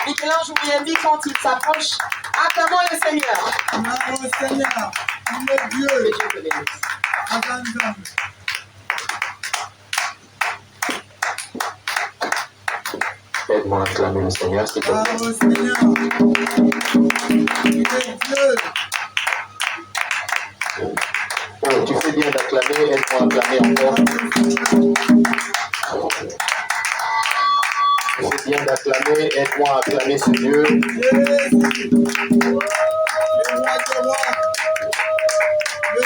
Michel-Ange Ouyembi, quand il s'approche, acclamons le Seigneur. Acclamons le Seigneur. Il est Dieu. Que Dieu te bénisse. Aide-moi à acclamer le Seigneur, s'il te plaît. Acclamons le Seigneur. Il est Dieu. Oh, tu fais bien d'acclamer, aide-moi à acclamer encore. Tu fais bien d'acclamer, aide-moi à acclamer ce Dieu. Le roi des rois. Le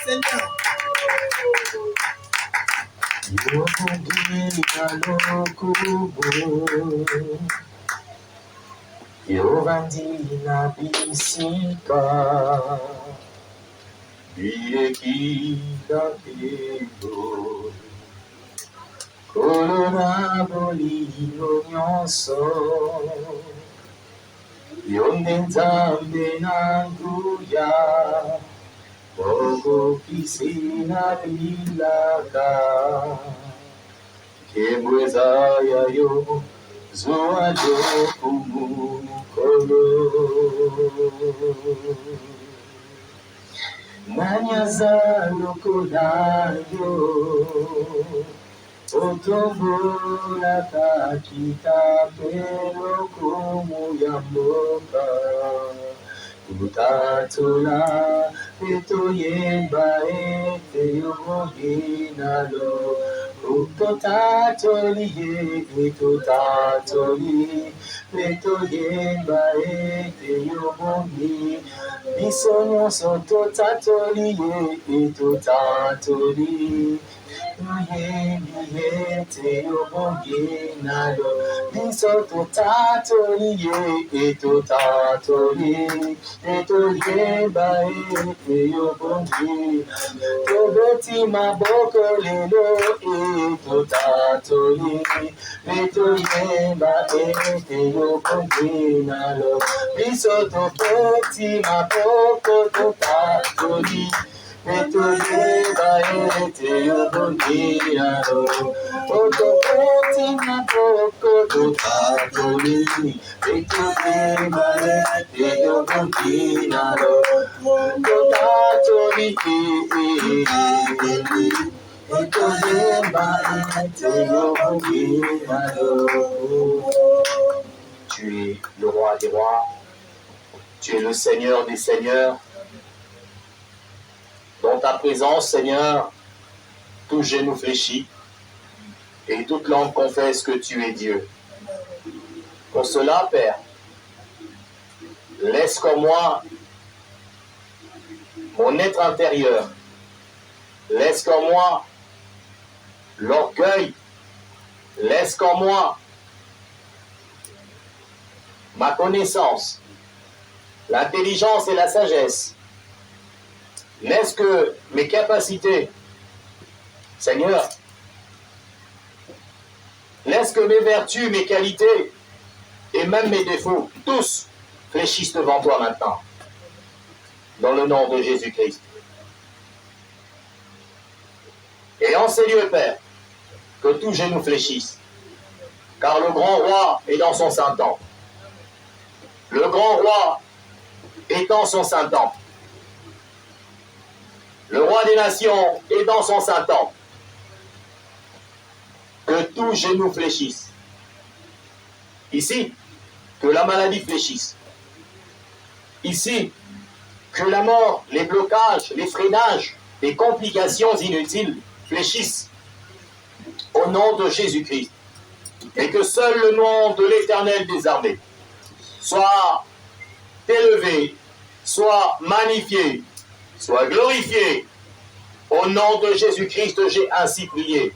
Seigneur. Yovandina bisika biekila pelo kolona bolilo nyonso yonde nzambe na nguya okokisina bilaka kembweza yayo Zoajo kumukolo Nanyaza lokonayo Otombola kakita pelo kumuyamboka Utatola etoyemba ete yomoginalo Utotatoli etoyemba ete yomogi Bisonyoso totatoli etotatoli Ete yomoginalo Biso totatoli etotatoli etoyemba ete yomogi Toboti maboko lelo etotatoli etoyemba ete yomoginalo Biso toboti maboko totatoli etoyemba ete yomoginalo Otopoti maboko totatoli etoyemba ete yomoginalo Totatoli etoyemba ete yomoginalo Tu es le roi des rois, tu es le Seigneur des seigneurs. Dans ta présence, Seigneur, tout genou fléchit et toute langue confesse que tu es Dieu. Pour cela, Père, laisse comme moi mon être intérieur, laisse comme moi l'orgueil, laisse comme moi ma connaissance, l'intelligence et la sagesse. Laisse que mes capacités, Seigneur, laisse que mes vertus, mes qualités et même mes défauts, tous fléchissent devant toi maintenant. Dans le nom de Jésus-Christ. Et en ces lieux, Père, que tout genou fléchisse, car le grand roi est dans son saint temple. Le grand roi est dans son saint temple. Le roi des nations est dans son saint temple. Que tout genou fléchisse. Ici, que la maladie fléchisse. Ici, que la mort, les blocages, les freinages, les complications inutiles fléchissent. Au nom de Jésus-Christ. Et que seul le nom de l'Éternel des armées soit élevé, soit magnifié, soit glorifié. Au nom de Jésus-Christ, j'ai ainsi prié.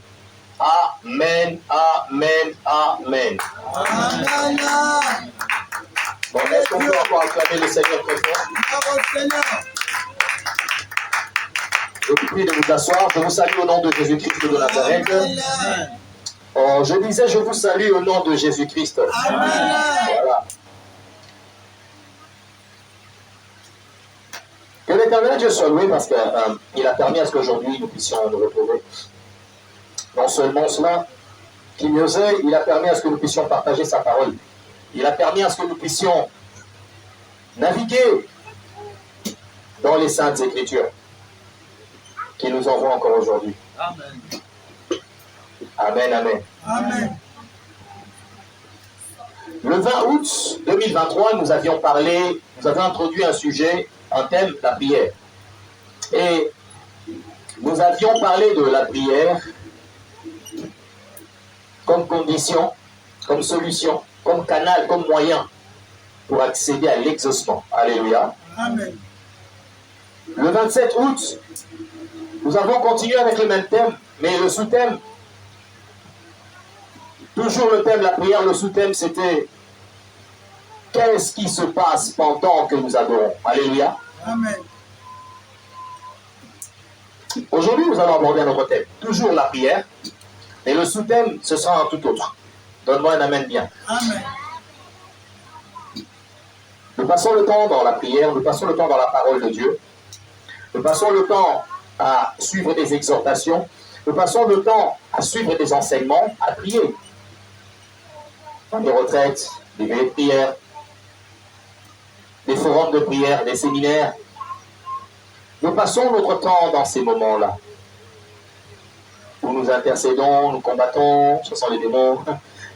Amen, amen, amen. Amen. Bon, est-ce qu'on peut encore acclamer le Seigneur très fort? Je vous prie de vous asseoir. Je vous salue au nom de Jésus-Christ de Nazareth. Oh, je disais, je vous salue au nom de Jésus-Christ. Voilà. Que l'Éternel Dieu soit loué parce qu'il a permis à ce qu'aujourd'hui nous puissions nous retrouver. Non seulement cela, qui mieux est, il a permis à ce que nous puissions partager sa parole. Il a permis à ce que nous puissions naviguer dans les Saintes Écritures qui nous envoient encore aujourd'hui. Amen. Amen, amen. Amen. Le 20 août 2023, nous avions introduit un sujet, un thème, la prière. Et nous avions parlé de la prière comme condition, comme solution, comme canal, comme moyen pour accéder à l'exaucement. Alléluia. Amen. Le 27 août, nous avons continué avec le même thème, mais le sous-thème, toujours le thème, la prière, le sous-thème, c'était qu'est-ce qui se passe pendant que nous adorons. Alléluia. Amen. Aujourd'hui, nous allons aborder un autre thème, toujours la prière, mais le sous-thème, ce sera un tout autre. Donne-moi un amen bien. Amen. Nous passons le temps dans la prière, nous passons le temps dans la parole de Dieu, nous passons le temps à suivre des exhortations, nous passons le temps à suivre des enseignements, à prier. Dans des retraites, des veillées de prière, des forums de prière, des séminaires. Nous passons notre temps dans ces moments-là, où nous intercédons, nous combattons, chassons les démons,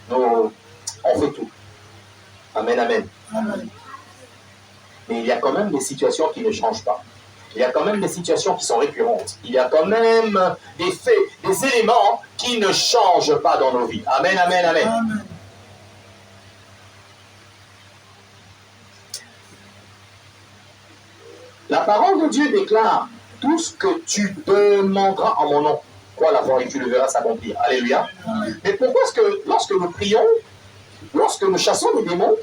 on fait tout. Amen, amen. Amen. Mais il y a quand même des situations qui ne changent pas. Il y a quand même des situations qui sont récurrentes. Il y a quand même des faits, des éléments qui ne changent pas dans nos vies. Amen, amen, amen. Amen. La parole de Dieu déclare tout ce que tu demanderas en mon nom. Quoi l'avoir et tu le verras s'accomplir. Alléluia. Amen. Mais pourquoi est-ce que lorsque nous prions, lorsque nous chassons les démons,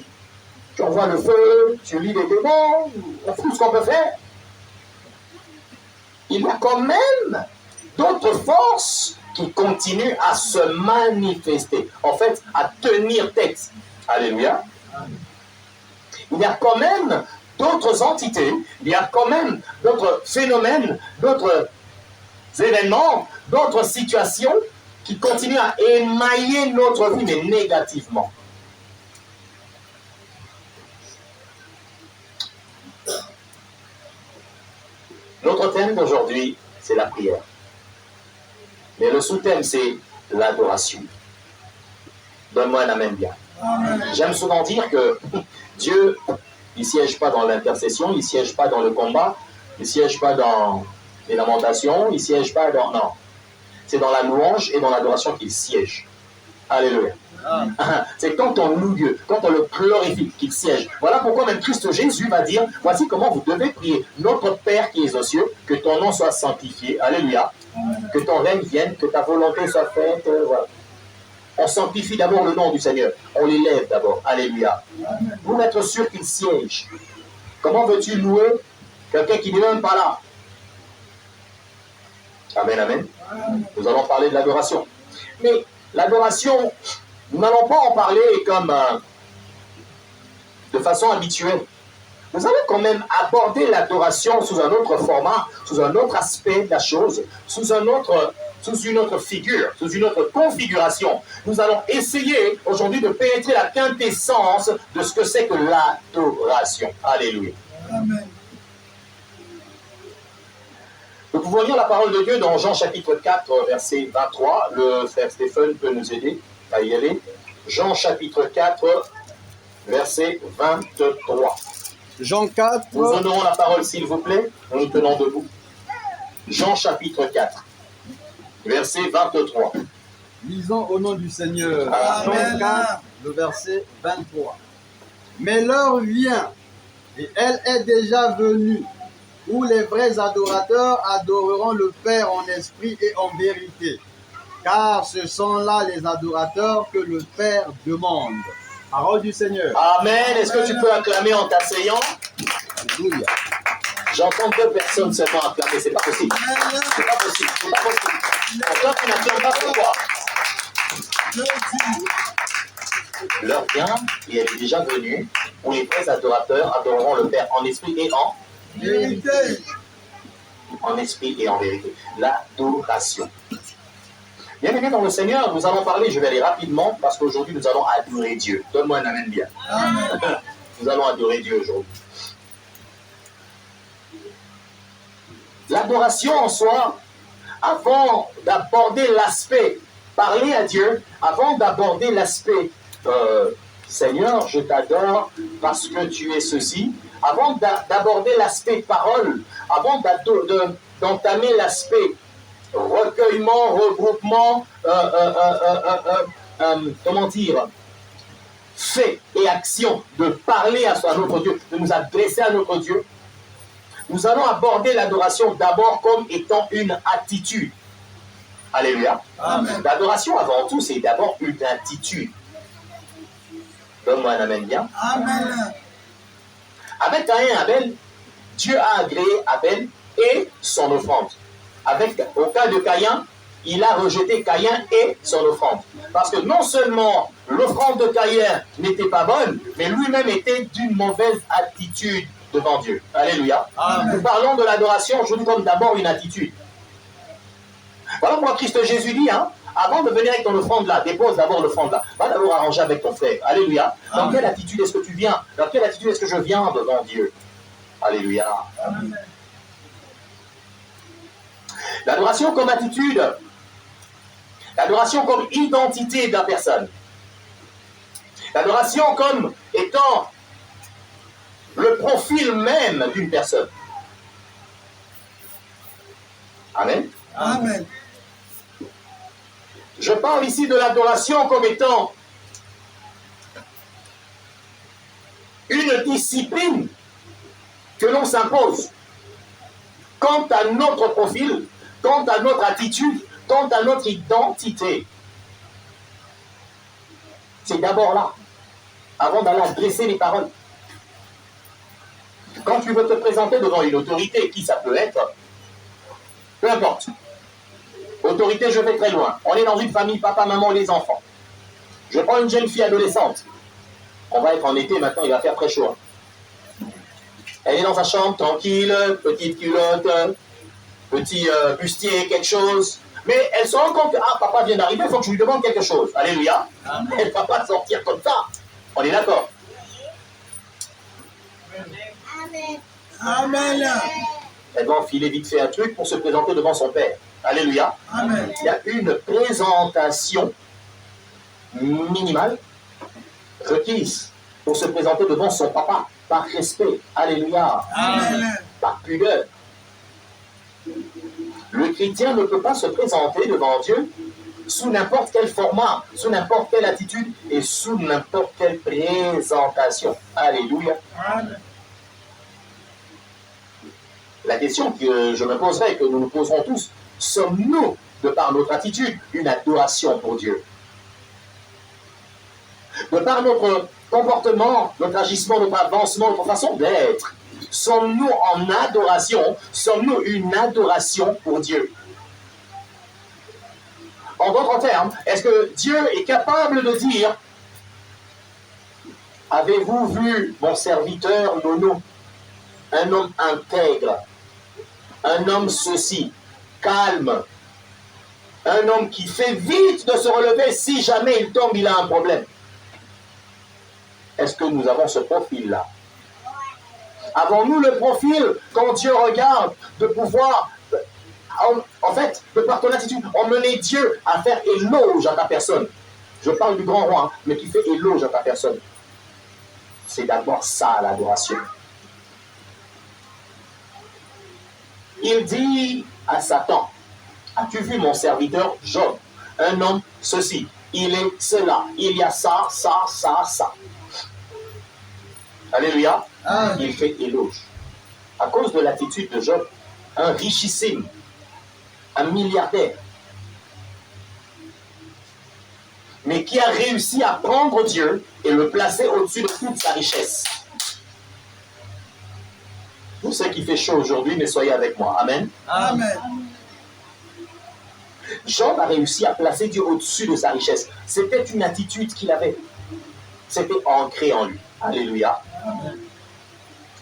tu envoies le feu, tu lis les démons, on fait tout ce qu'on peut faire, il y a quand même d'autres forces qui continuent à se manifester, en fait, à tenir tête. Alléluia. Il y a quand même d'autres entités, il y a quand même d'autres phénomènes, d'autres événements, d'autres situations qui continuent à émailler notre vie, mais négativement. Notre thème d'aujourd'hui, c'est la prière. Mais le sous-thème, c'est l'adoration. Donne-moi un amen bien. Amen. J'aime souvent dire que Dieu, il ne siège pas dans l'intercession, il ne siège pas dans le combat, il ne siège pas dans les lamentations, il ne siège pas dans... Non. C'est dans la louange et dans l'adoration qu'il siège. Alléluia. C'est quand on loue Dieu, quand on le glorifie, qu'il siège. Voilà pourquoi même Christ Jésus va dire, voici comment vous devez prier. Notre Père qui est aux cieux, que ton nom soit sanctifié. Alléluia. Que ton règne vienne, que ta volonté soit faite. Voilà. On sanctifie d'abord le nom du Seigneur. On l'élève d'abord. Alléluia. Pour être sûr qu'il siège. Comment veux-tu louer quelqu'un qui n'est même pas là? Amen, amen. Nous allons parler de l'adoration. Mais l'adoration, nous n'allons pas en parler comme de façon habituelle. Nous allons quand même aborder l'adoration sous un autre format, sous un autre aspect de la chose, sous une autre figure, sous une autre configuration. Nous allons essayer aujourd'hui de pénétrer la quintessence de ce que c'est que l'adoration. Alléluia. Amen. Nous pouvons lire la parole de Dieu dans Jean chapitre 4, verset 23. Le frère Stéphane peut nous aider à y aller. Jean chapitre 4, verset 23. Jean 4, Nous honorons la parole, s'il vous plaît. Nous nous tenons debout. Jean chapitre 4, verset 23. lisons au nom du Seigneur. Amen. Jean 4, le verset 23. Mais l'heure vient, et elle est déjà venue, où les vrais adorateurs adoreront le Père en esprit et en vérité. Car ce sont là les adorateurs que le Père demande. Parole du Seigneur. Amen. Est-ce que tu peux acclamer en t'asseyant? Alléluia. J'entends 2 personnes seulement acclamer. C'est pas possible. C'est pas possible. C'est pas possible. Pourquoi tu n'acclames pas? Pourquoi? L'heure vient, et elle est déjà venue, où les vrais adorateurs adoreront le Père en esprit et en Vérité. en esprit et en vérité. L'adoration. Bien-aimés dans le Seigneur, nous allons parler, je vais aller rapidement, parce qu'aujourd'hui nous allons adorer Dieu. Donne-moi un amen bien. Amen. Nous allons adorer Dieu aujourd'hui. L'adoration en soi, avant d'aborder l'aspect, parler à Dieu, avant d'aborder l'aspect Seigneur, je t'adore parce que tu es ceci, avant d'aborder l'aspect parole, avant d'entamer l'aspect recueillement, regroupement, comment dire, fait et action, de parler à notre Dieu, de nous adresser à notre Dieu, nous allons aborder l'adoration d'abord comme étant une attitude. Alléluia. Amen. L'adoration avant tout, c'est d'abord une attitude. Donne-moi un amen bien. Amen. Avec Caïn et Abel, Dieu a agréé Abel et son offrande. Au cas de Caïn, il a rejeté Caïn et son offrande. Parce que non seulement l'offrande de Caïn n'était pas bonne, mais lui-même était d'une mauvaise attitude devant Dieu. Alléluia. Amen. Nous parlons de l'adoration aujourd'hui comme d'abord une attitude. Voilà pourquoi Christ Jésus dit, avant de venir avec ton offrande là, dépose d'abord l'offrande là. Va d'abord arranger avec ton frère. Alléluia. Dans Amen. quelle attitude est-ce que tu viens? Dans quelle attitude est-ce que je viens devant Dieu? Alléluia. Amen. L'adoration comme attitude. L'adoration comme identité de la personne. L'adoration comme étant le profil même d'une personne. Amen. Amen. Je parle ici de l'adoration comme étant une discipline que l'on s'impose quant à notre profil, quant à notre attitude, quant à notre identité. C'est d'abord là, avant d'aller adresser les paroles. Quand tu veux te présenter devant une autorité, qui ça peut être, peu importe. Autorité, je vais très loin. On est dans une famille, papa, maman, les enfants. Je prends une jeune fille adolescente. On va être en été maintenant, il va faire très chaud. Elle est dans sa chambre, tranquille, petite culotte, petit bustier, quelque chose. Mais elle se rend compte que, papa vient d'arriver, il faut que je lui demande quelque chose. Alléluia. Amen. Elle ne va pas sortir comme ça. On est d'accord? Amen. Elle va enfiler vite fait un truc pour se présenter devant son père. Alléluia. Amen. Il y a une présentation minimale requise pour se présenter devant son papa, par respect. Alléluia. Amen. Par pudeur. Le chrétien ne peut pas se présenter devant Dieu sous n'importe quel format, sous n'importe quelle attitude et sous n'importe quelle présentation. Alléluia. Amen. La question que je me poserai et que nous nous poserons tous, sommes-nous, de par notre attitude, une adoration pour Dieu? De par notre comportement, notre agissement, notre avancement, notre façon d'être, sommes-nous en adoration? Sommes-nous une adoration pour Dieu? En d'autres termes, est-ce que Dieu est capable de dire: avez-vous vu mon serviteur Nono, un homme intègre, un homme ceci, calme, un homme qui fait vite de se relever si jamais il tombe, il a un problème? Est-ce que nous avons ce profil-là? Avons-nous le profil, quand Dieu regarde, de pouvoir, en fait, de par ton attitude, emmener Dieu à faire éloge à ta personne? Je parle du grand roi, mais qui fait éloge à ta personne. C'est d'abord ça, l'adoration. Il dit à Satan: as-tu vu mon serviteur Job? Un homme ceci, il est cela, il y a ça, ça, ça, ça. Alléluia. Amen. Il fait éloge. À cause de l'attitude de Job, un richissime, un milliardaire, mais qui a réussi à prendre Dieu et le placer au-dessus de toute sa richesse. Je sais qu'il fait chaud aujourd'hui, mais soyez avec moi. Amen. Amen. Job a réussi à placer Dieu au-dessus de sa richesse. C'était une attitude qu'il avait. C'était ancré en lui. Alléluia.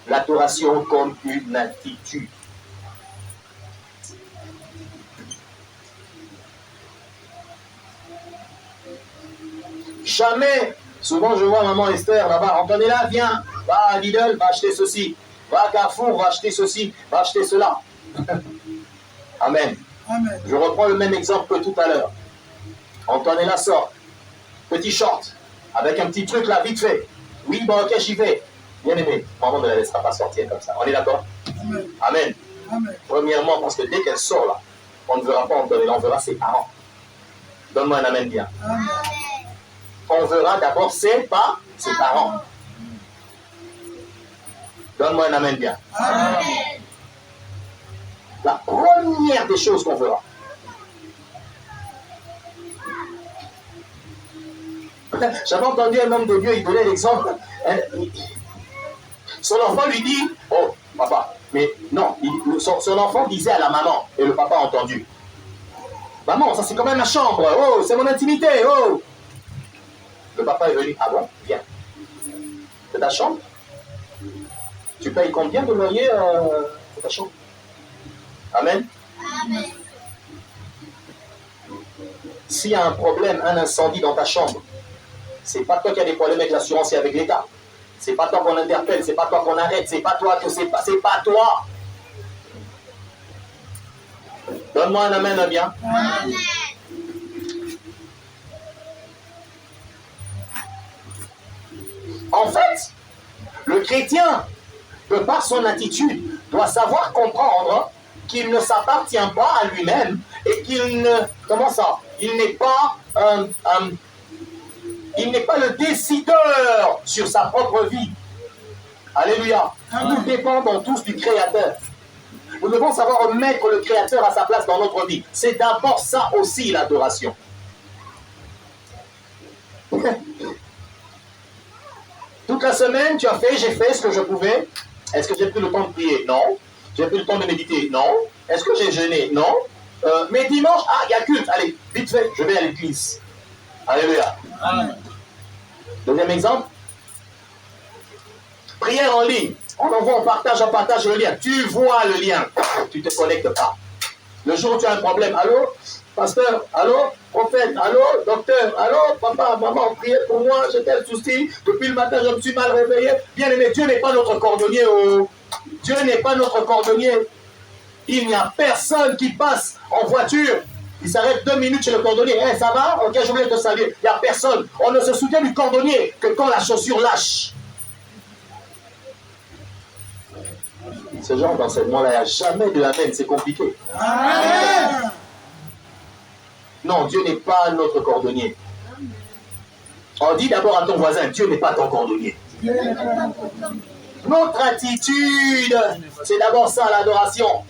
L'adoration comme une attitude. Jamais. Souvent, je vois maman Esther là-bas. Antonella, viens. Va à Lidl, va acheter ceci. Va à Carrefour, va acheter ceci. Va acheter cela. Amen. Amen. Je reprends le même exemple que tout à l'heure. Antonella sort. Petit short. Avec un petit truc là, vite fait. Oui, bon, ok, j'y vais. Bien aimé, maman ne la laissera pas sortir comme ça. On est d'accord? Amen. Amen. Amen. Premièrement, parce que dès qu'elle sort là, on ne verra pas Antonella, on verra ses parents. Donne-moi un amen bien. Amen. On verra d'abord ses parents. Donne-moi un amen bien. Amen. La première des choses qu'on verra. J'avais entendu un homme de Dieu, il donnait l'exemple. Son enfant lui dit, oh papa, mais non, son enfant disait à la maman, et le papa a entendu. Maman, ça c'est quand même ma chambre, oh, c'est mon intimité, oh. Le papa est venu, ah bon, viens. C'est ta chambre? Tu payes combien de loyer pour ta chambre? Amen. Amen. S'il y a un problème, un incendie dans ta chambre, c'est pas toi qui as des problèmes avec l'assurance et avec l'État. C'est pas toi qu'on interpelle, c'est pas toi qu'on arrête, c'est pas toi que c'est pas toi. Donne-moi un amen bien. Amen. En fait, le chrétien, de par son attitude, doit savoir comprendre qu'il ne s'appartient pas à lui-même et qu'il ne, comment ça, il n'est pas le décideur sur sa propre vie. Alléluia. Nous dépendons tous du Créateur. Nous devons savoir mettre le Créateur à sa place dans notre vie. C'est d'abord ça aussi l'adoration. Toute la semaine, tu as fait, j'ai fait ce que je pouvais. Est-ce que j'ai pris le temps de prier? Non. J'ai pris le temps de méditer? Non. Est-ce que j'ai jeûné? Non. Mais dimanche, il y a culte. Allez, vite fait, je vais à l'église. Alléluia. Amen. Deuxième exemple. Prière en ligne. On envoie, on partage le lien. Tu vois le lien. Tu ne te connectes pas. Le jour où tu as un problème, allô, pasteur, allô, prophète, allô, docteur, allô, papa, maman, priez pour moi, j'ai tel souci. Depuis le matin, je me suis mal réveillé. Bien aimé, Dieu n'est pas notre cordonnier. Oh. Dieu n'est pas notre cordonnier. Il n'y a personne qui passe en voiture. Il s'arrête 2 minutes chez le cordonnier. Hey, ça va? Ok, je voulais te saluer. Il n'y a personne. On ne se souvient du cordonnier que quand la chaussure lâche. Ce genre d'enseignement-là, il n'y a jamais de amen. C'est compliqué. Amen. Non, Dieu n'est pas notre cordonnier. On dit d'abord à ton voisin, Dieu n'est pas ton cordonnier. Notre attitude, c'est d'abord ça, l'adoration.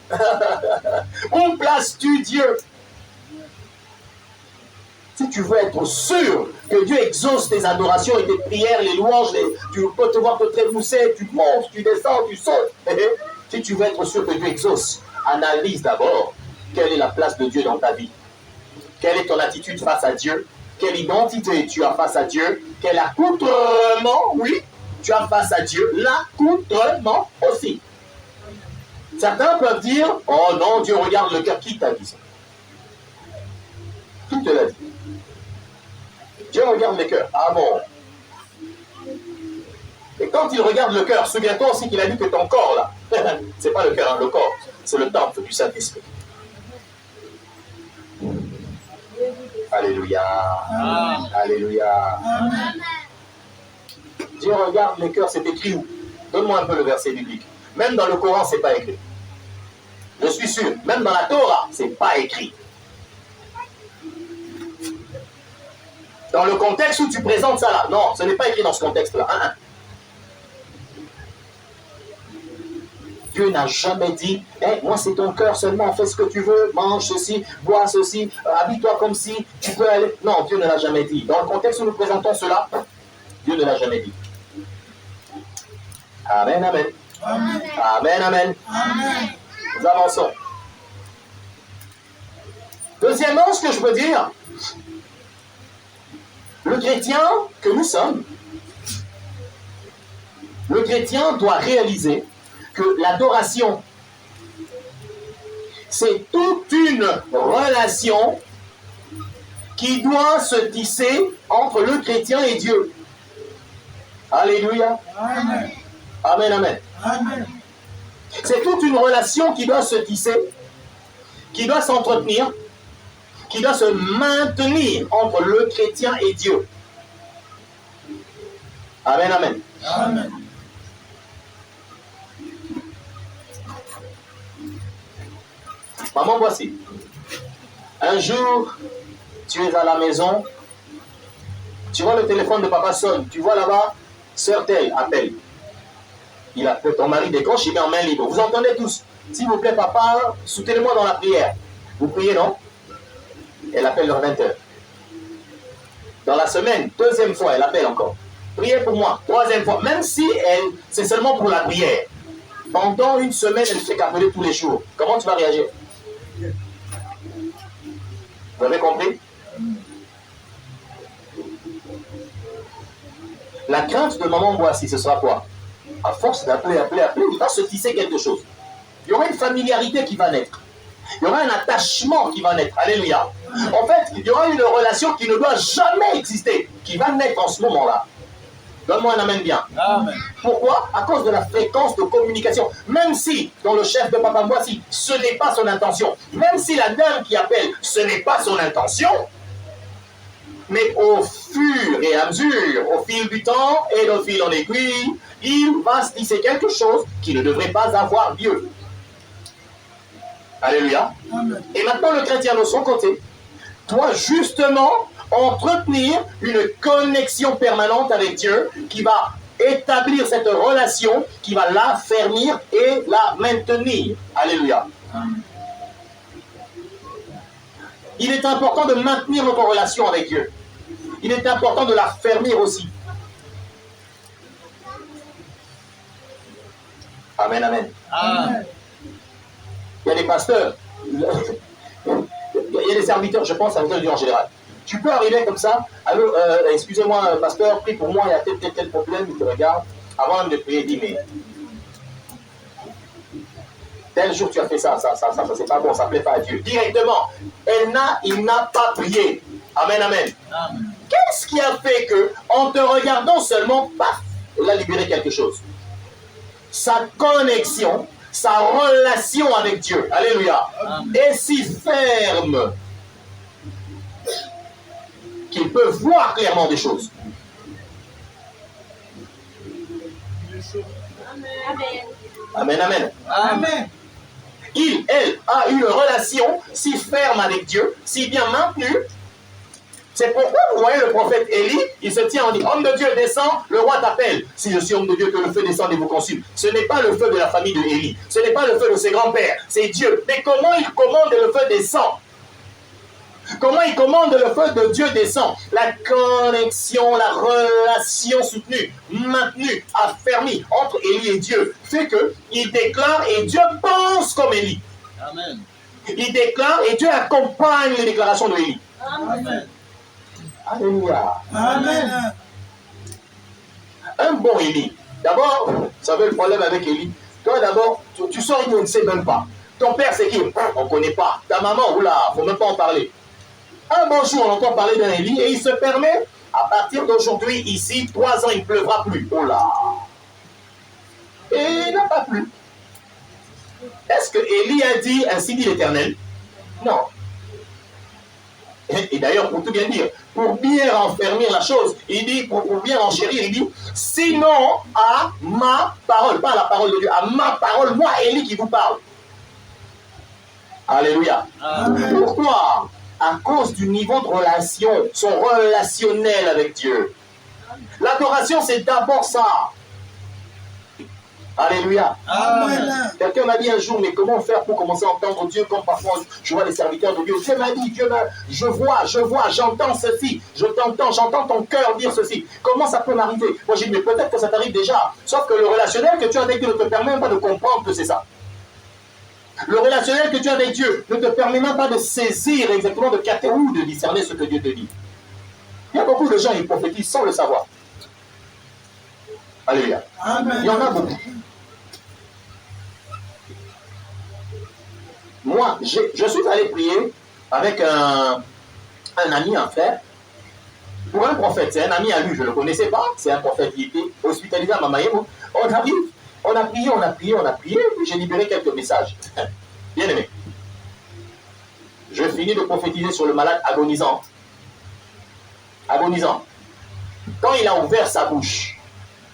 Où places-tu Dieu? Si tu veux être sûr que Dieu exauce tes adorations et tes prières, les louanges, tu peux te voir te trémousser, tu montes, tu descends, tu sautes. Si tu veux être sûr que Dieu exauce, analyse d'abord quelle est la place de Dieu dans ta vie. Quelle est ton attitude face à Dieu? Quelle identité tu as face à Dieu? Quel accoutrement, oui, tu as face à Dieu? L'accoutrement aussi. Certains peuvent dire, oh non, Dieu regarde le cœur. Qui t'a dit ça? Qui te l'a dit? Dieu regarde les cœurs. Ah bon? Et quand il regarde le cœur, souviens-toi aussi qu'il a dit que ton corps, là, c'est pas le cœur, hein, le corps, c'est le temple du Saint-Esprit. Alléluia. Amen. Alléluia. Amen. Dieu regarde les cœurs, c'est écrit où? Donne-moi un peu le verset biblique. Même dans le Coran, c'est pas écrit. Je suis sûr, même dans la Torah, c'est pas écrit. Dans le contexte où tu présentes ça là, non, ce n'est pas écrit dans ce contexte-là. Dieu n'a jamais dit, hey, moi c'est ton cœur seulement, fais ce que tu veux, mange ceci, bois ceci, habille-toi comme si tu peux aller. Non, Dieu ne l'a jamais dit. Dans le contexte où nous présentons cela, Dieu ne l'a jamais dit. Amen, amen. Amen. Amen, amen. Amen. Nous avançons. Deuxièmement, ce que je veux dire, le chrétien que nous sommes, le chrétien doit réaliser que l'adoration, c'est toute une relation qui doit se tisser entre le chrétien et Dieu. Alléluia. Amen. Amen, amen. Amen. C'est toute une relation qui doit se tisser, qui doit s'entretenir, qui doit se maintenir entre le chrétien et Dieu. Amen, amen. Amen. Maman, voici. Un jour, tu es à la maison, tu vois le téléphone de papa sonne, tu vois là-bas, sœur telle appelle. Il appelle ton mari décroche, il met en main libre. Vous entendez tous. S'il vous plaît, papa, soutenez-moi dans la prière. Vous priez, non? Elle appelle vers 20h. Dans la semaine, deuxième fois, elle appelle encore. Priez pour moi. Troisième fois. Même si c'est seulement pour la prière. Pendant une semaine, elle ne fait qu'appeler tous les jours. Comment tu vas réagir? Vous avez compris? La crainte de maman Boissy, ce sera quoi? À force d'appeler, il va se tisser quelque chose. Il y aura une familiarité qui va naître. Il y aura un attachement qui va naître. Alléluia. En fait, il y aura une relation qui ne doit jamais exister, qui va naître en ce moment-là. Donne-moi un amen bien. Amen. Pourquoi? À cause de la fréquence de communication. Même si, dans le chef de Papa Boissy, ce n'est pas son intention. Même si la dame qui appelle, ce n'est pas son intention. Mais au fur et à mesure, au fil du temps et de fil en aiguille, il va se tisser quelque chose qui ne devrait pas avoir lieu. Alléluia. Amen. Et maintenant, le chrétien de son côté doit justement entretenir une connexion permanente avec Dieu qui va établir cette relation, qui va l'affermir et la maintenir. Alléluia. Amen. Il est important de maintenir notre relation avec Dieu. Il est important de la fermer aussi. Amen, amen. Amen. Il y a des pasteurs, il y a des serviteurs, je pense à Dieu en général. Tu peux arriver comme ça, allô, excusez-moi, pasteur, prie pour moi, il y a tel problème, il te regarde. Avant même de prier, il dit, mais tel jour tu as fait ça, c'est pas bon, ça ne plaît pas à Dieu. Directement, il n'a pas prié. Amen, amen. Amen. Qu'est-ce qui a fait que, en te regardant seulement, paf, il a libéré quelque chose? Sa connexion, sa relation avec Dieu, alléluia, est si ferme qu'il peut voir clairement des choses. Amen, amen. Amen. Elle a une relation si ferme avec Dieu, si bien maintenue. C'est pourquoi vous voyez le prophète Élie, il se tient en dit, homme de Dieu descend, le roi t'appelle. Si je suis homme de Dieu, que le feu descende et vous consume. Ce n'est pas le feu de la famille de Élie, ce n'est pas le feu de ses grands-pères, c'est Dieu. Mais comment il commande et le feu descend? Comment il commande le feu de Dieu descend? La connexion, la relation soutenue, maintenue, affermie entre Élie et Dieu fait qu'il déclare et Dieu pense comme Élie. Amen. Il déclare et Dieu accompagne les déclarations de Élie. Amen. Alléluia. Amen. Un bon Élie. D'abord, vous savez le problème avec Élie. Toi d'abord, tu sors, on ne sait même pas. Ton père c'est qui? On ne connaît pas. Ta maman, oula, il ne faut même pas en parler. Un bon jour, on entend parler d'un Élie et il se permet, à partir d'aujourd'hui, ici, 3 ans, il ne pleuvra plus. Oh là! Et il n'a pas plu. Est-ce que Élie a dit, ainsi dit l'Éternel? Non. Et d'ailleurs, pour tout bien dire, pour bien renfermer la chose, il dit, pour bien enchérir, il dit, sinon à ma parole, pas à la parole de Dieu, à ma parole, moi, Élie qui vous parle. Alléluia. Amen. Pourquoi? À cause du niveau de relation, son relationnel avec Dieu. L'adoration, c'est d'abord ça. Alléluia. Amen. Quelqu'un m'a dit un jour, mais comment faire pour commencer à entendre Dieu comme parfois je vois les serviteurs de Dieu? Dieu m'a dit, je vois, j'entends ceci, j'entends ton cœur dire ceci. Comment ça peut m'arriver? Moi j'ai dit, mais peut-être que ça t'arrive déjà. Sauf que le relationnel que tu as avec Dieu ne te permet même pas de comprendre que c'est ça. Le relationnel que tu as avec Dieu ne te permet même pas de saisir exactement, de capter ou de discerner ce que Dieu te dit. Il y a beaucoup de gens qui prophétisent sans le savoir. Alléluia. Amen. Il y en a beaucoup. Moi, je suis allé prier avec un ami, un frère, pour un prophète, c'est un ami à lui, je ne le connaissais pas, c'est un prophète qui était hospitalisé à Mamayemo. On arrive, on a prié, puis j'ai libéré quelques messages. Bien aimé, je finis de prophétiser sur le malade agonisant. Agonisant. Quand il a ouvert sa bouche,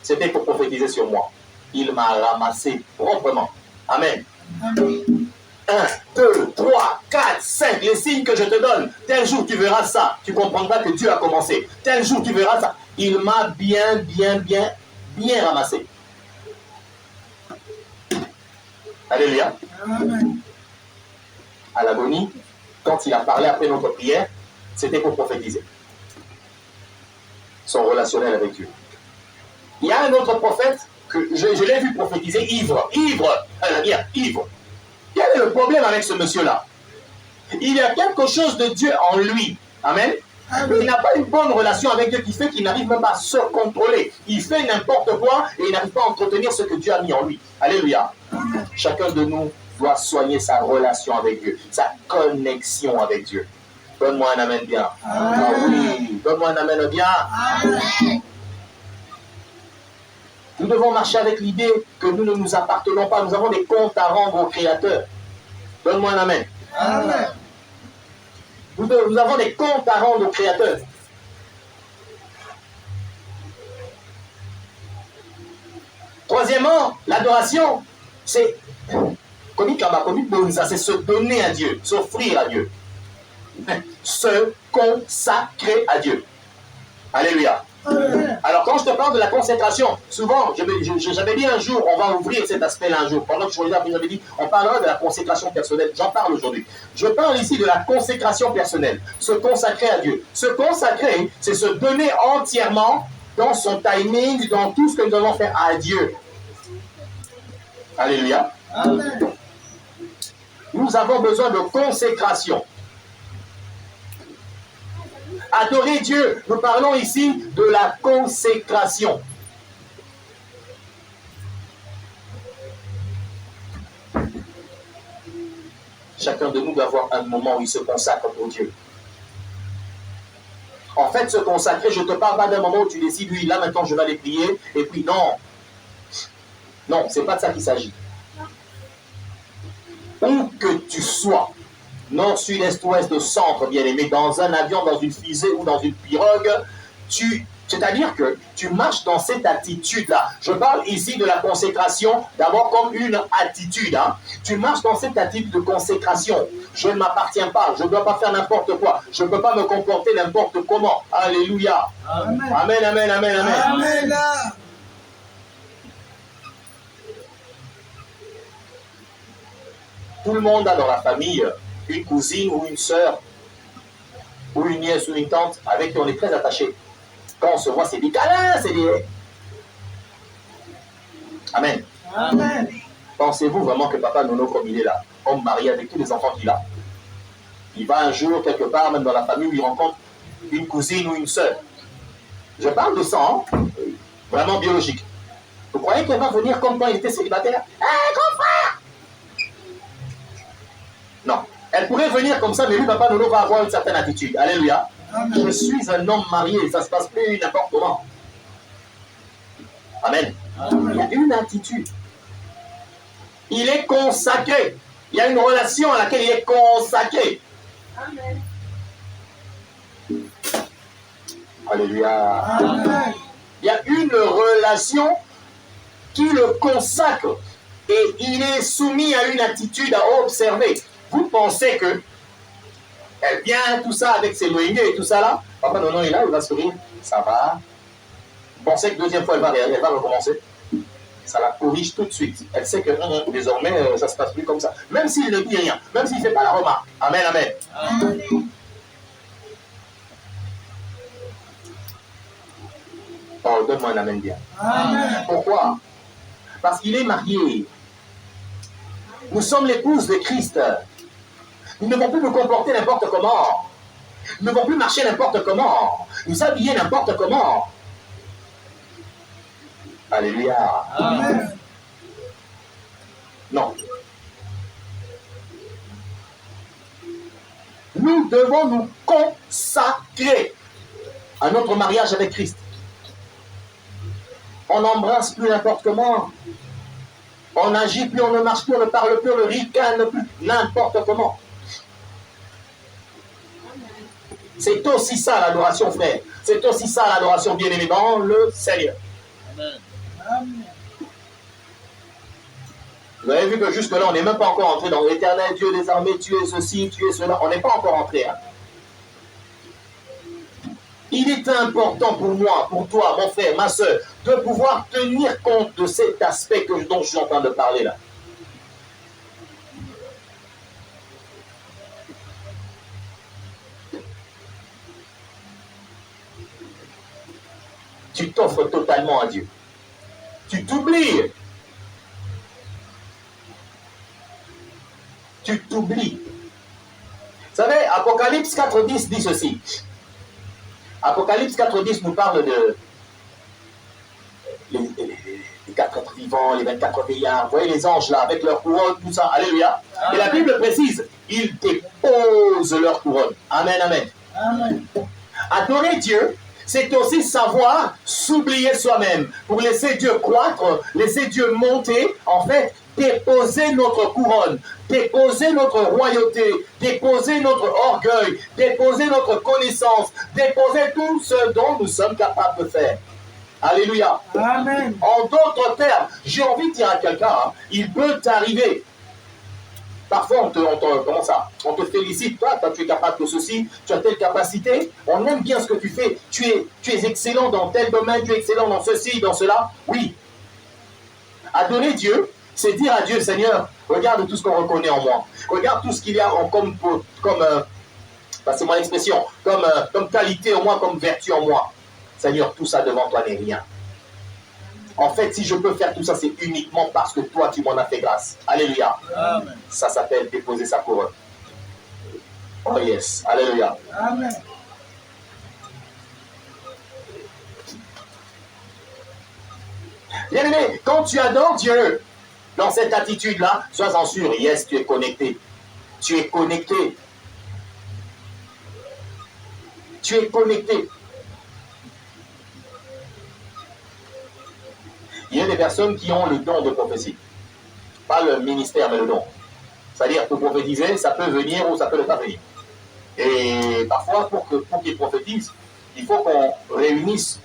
c'était pour prophétiser sur moi. Il m'a ramassé proprement. Amen. 1, 2, 3, 4, 5, les signes que je te donne. Tel jour tu verras ça. Tu comprendras que Dieu a commencé. Tel jour tu verras ça. Il m'a bien ramassé. Alléluia. À l'agonie, quand il a parlé après notre prière, c'était pour prophétiser. Son relationnel avec Dieu. Il y a un autre prophète que je l'ai vu prophétiser ivre. Ivre. Quel est le problème avec ce monsieur-là? Il y a quelque chose de Dieu en lui. Amen. Il n'a pas une bonne relation avec Dieu qui fait qu'il n'arrive même pas à se contrôler. Il fait n'importe quoi et il n'arrive pas à entretenir ce que Dieu a mis en lui. Alléluia. Chacun de nous doit soigner sa relation avec Dieu, sa connexion avec Dieu. Donne-moi un amen bien. Ah oui, donne-moi un amen bien. Amen. Nous devons marcher avec l'idée que nous ne nous appartenons pas. Nous avons des comptes à rendre au Créateur. Donne-moi un amen. Amen. Nous avons des comptes à rendre au Créateur. Troisièmement, l'adoration, c'est c'est se donner à Dieu, s'offrir à Dieu, se consacrer à Dieu. Alléluia. Alors quand je te parle de la consécration, souvent, j'avais dit un jour, on va ouvrir cet aspect-là un jour. Pendant que je regardais, j'avais dit, on parlera de la consécration personnelle. J'en parle aujourd'hui. Je parle ici de la consécration personnelle. Se consacrer à Dieu. Se consacrer, c'est se donner entièrement dans son timing, dans tout ce que nous devons faire à Dieu. Alléluia. Amen. Nous avons besoin de consécration. Adorer Dieu, nous parlons ici de la consécration. Chacun de nous doit avoir un moment où il se consacre pour Dieu. En fait, se consacrer, je ne te parle pas d'un moment où tu décides, oui, là maintenant je vais aller prier, et puis non. Non, ce n'est pas de ça qu'il s'agit. Où que tu sois, nord, sud, est, ouest, centre, bien-aimé, dans un avion, dans une fusée ou dans une pirogue, c'est-à-dire que tu marches dans cette attitude-là. Je parle ici de la consécration, d'abord comme une attitude. Hein. Tu marches dans cette attitude de consécration. Je ne m'appartiens pas, je ne dois pas faire n'importe quoi, je ne peux pas me comporter n'importe comment. Alléluia. Amen, amen, amen, amen. Amen. Tout le monde a dans la famille une cousine ou une sœur, ou une nièce ou une tante avec qui on est très attaché. Quand on se voit, c'est des câlins, c'est des... Amen. Amen. Pensez-vous vraiment que Papa Nono, comme il est là, homme marié avec tous les enfants qu'il a, il va un jour, quelque part, même dans la famille, où il rencontre une cousine ou une sœur. Je parle de sang, hein, vraiment biologique. Vous croyez qu'elle va venir comme quand il était célibataire? Hé, grand frère! Non. Elle pourrait venir comme ça, mais lui, Papa Nono va avoir une certaine attitude. Alléluia. Amen. Je suis un homme marié, ça ne se passe plus n'importe comment. Amen. Amen. Il y a une attitude. Il est consacré. Il y a une relation à laquelle il est consacré. Amen. Alléluia. Amen. Il y a une relation qui le consacre et il est soumis à une attitude à observer. Vous pensez que elle vient tout ça avec ses loyers et tout ça là, Papa Nono est là, il va sourire, ça va. Vous pensez que deuxième fois elle va recommencer? Ça la corrige tout de suite. Elle sait que désormais ça ne se passe plus comme ça. Même s'il ne dit rien, même s'il ne fait pas la remarque. Amen, amen. Amen. Oh, donne-moi un amen bien. Amen. Pourquoi? Parce qu'il est marié. Nous sommes l'épouse de Christ. Nous ne devons plus nous comporter n'importe comment. Nous ne devons plus marcher n'importe comment. Nous habiller n'importe comment. Alléluia. Amen. Non. Nous devons nous consacrer à notre mariage avec Christ. On n'embrasse plus n'importe comment. On n'agit plus, on ne marche plus, on ne parle plus, on ne ricane plus, n'importe comment. C'est aussi ça l'adoration, frère. C'est aussi ça l'adoration, bien-aimé, dans le Seigneur. Amen. Vous avez vu que jusque-là, on n'est même pas encore entré dans l'éternel Dieu des armées, tu es ceci, tu es cela. On n'est pas encore entré. Hein. Il est important pour moi, pour toi, mon frère, ma soeur, de pouvoir tenir compte de cet aspect dont je suis en train de parler là. Tu t'offres totalement à Dieu. Tu t'oublies. Tu t'oublies. Vous savez, Apocalypse 4.10 dit ceci. Apocalypse 4.10 nous parle de les 4 êtres vivants, les 24 vieillards. Vous voyez les anges là, avec leur couronne, tout ça. Alléluia. Et la Bible précise, ils déposent leur couronne. Amen, amen. Amen. Adorer Dieu, c'est aussi savoir s'oublier soi-même. Pour laisser Dieu croître, laisser Dieu monter, en fait, déposer notre couronne, déposer notre royauté, déposer notre orgueil, déposer notre connaissance, déposer tout ce dont nous sommes capables de faire. Alléluia. Amen. En d'autres termes, j'ai envie de dire à quelqu'un, hein, il peut t'arriver. Parfois, on te félicite, toi, tu es capable de ceci, tu as telle capacité, on aime bien ce que tu fais, tu es excellent dans tel domaine, tu es excellent dans ceci, dans cela. Oui. Adorer Dieu, c'est dire à Dieu, Seigneur, regarde tout ce qu'on reconnaît en moi. Regarde tout ce qu'il y a passez-moi l'expression, comme qualité en moi, comme vertu en moi. Seigneur, tout ça devant toi n'est rien. En fait, si je peux faire tout ça, c'est uniquement parce que toi, tu m'en as fait grâce. Alléluia. Amen. Ça s'appelle déposer sa couronne. Oh yes. Alléluia. Amen. Bien aimé, quand tu adores Dieu, dans cette attitude-là, sois-en sûr, yes, tu es connecté. Tu es connecté. Tu es connecté. Il y a des personnes qui ont le don de prophétie. Pas le ministère, mais le don. C'est-à-dire, pour prophétiser, ça peut venir ou ça peut ne pas venir. Et parfois, pour qu'ils prophétisent, il faut qu'on réunisse,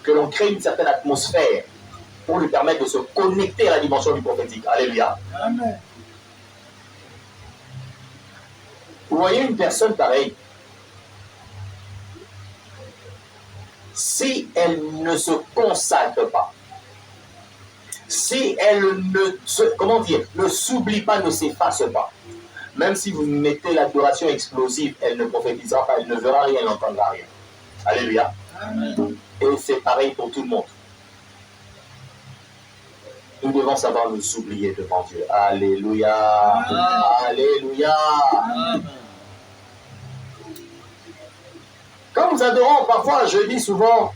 que l'on crée une certaine atmosphère pour lui permettre de se connecter à la dimension du prophétique. Alléluia. Amen. Vous voyez une personne pareille, si elle ne se consacre pas, si elle ne s'oublie pas, ne s'efface pas, même si vous mettez l'adoration explosive, elle ne prophétisera pas, elle ne verra rien, elle n'entendra rien. Alléluia. Amen. Et c'est pareil pour tout le monde. Nous devons savoir nous oublier devant Dieu. Alléluia. Amen. Alléluia. Amen. Quand nous adorons, parfois, je dis souvent,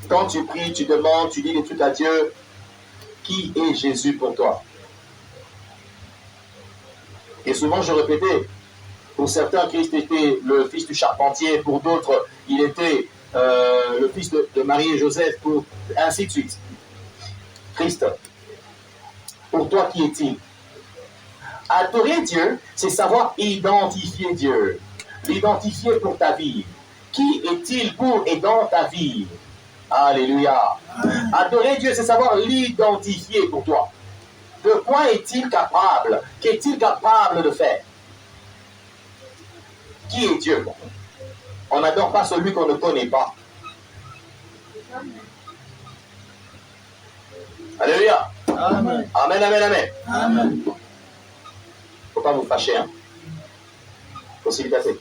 quand tu pries, tu demandes, tu dis des trucs à Dieu, qui est Jésus pour toi? Et souvent, je répétais, pour certains, Christ était le fils du charpentier, pour d'autres, il était le fils de Marie et Joseph, ainsi de suite. Christ, pour toi, qui est-il? Adorer Dieu, c'est savoir identifier Dieu, l'identifier pour ta vie. Qui est-il pour et dans ta vie? Alléluia. Adorer Dieu, c'est savoir l'identifier pour toi. De quoi est-il capable? Qu'est-il capable de faire? Qui est Dieu? On n'adore pas celui qu'on ne connaît pas. Alléluia. Amen. Amen, amen, amen. Amen. Faut pas vous fâcher, hein. Possibilité.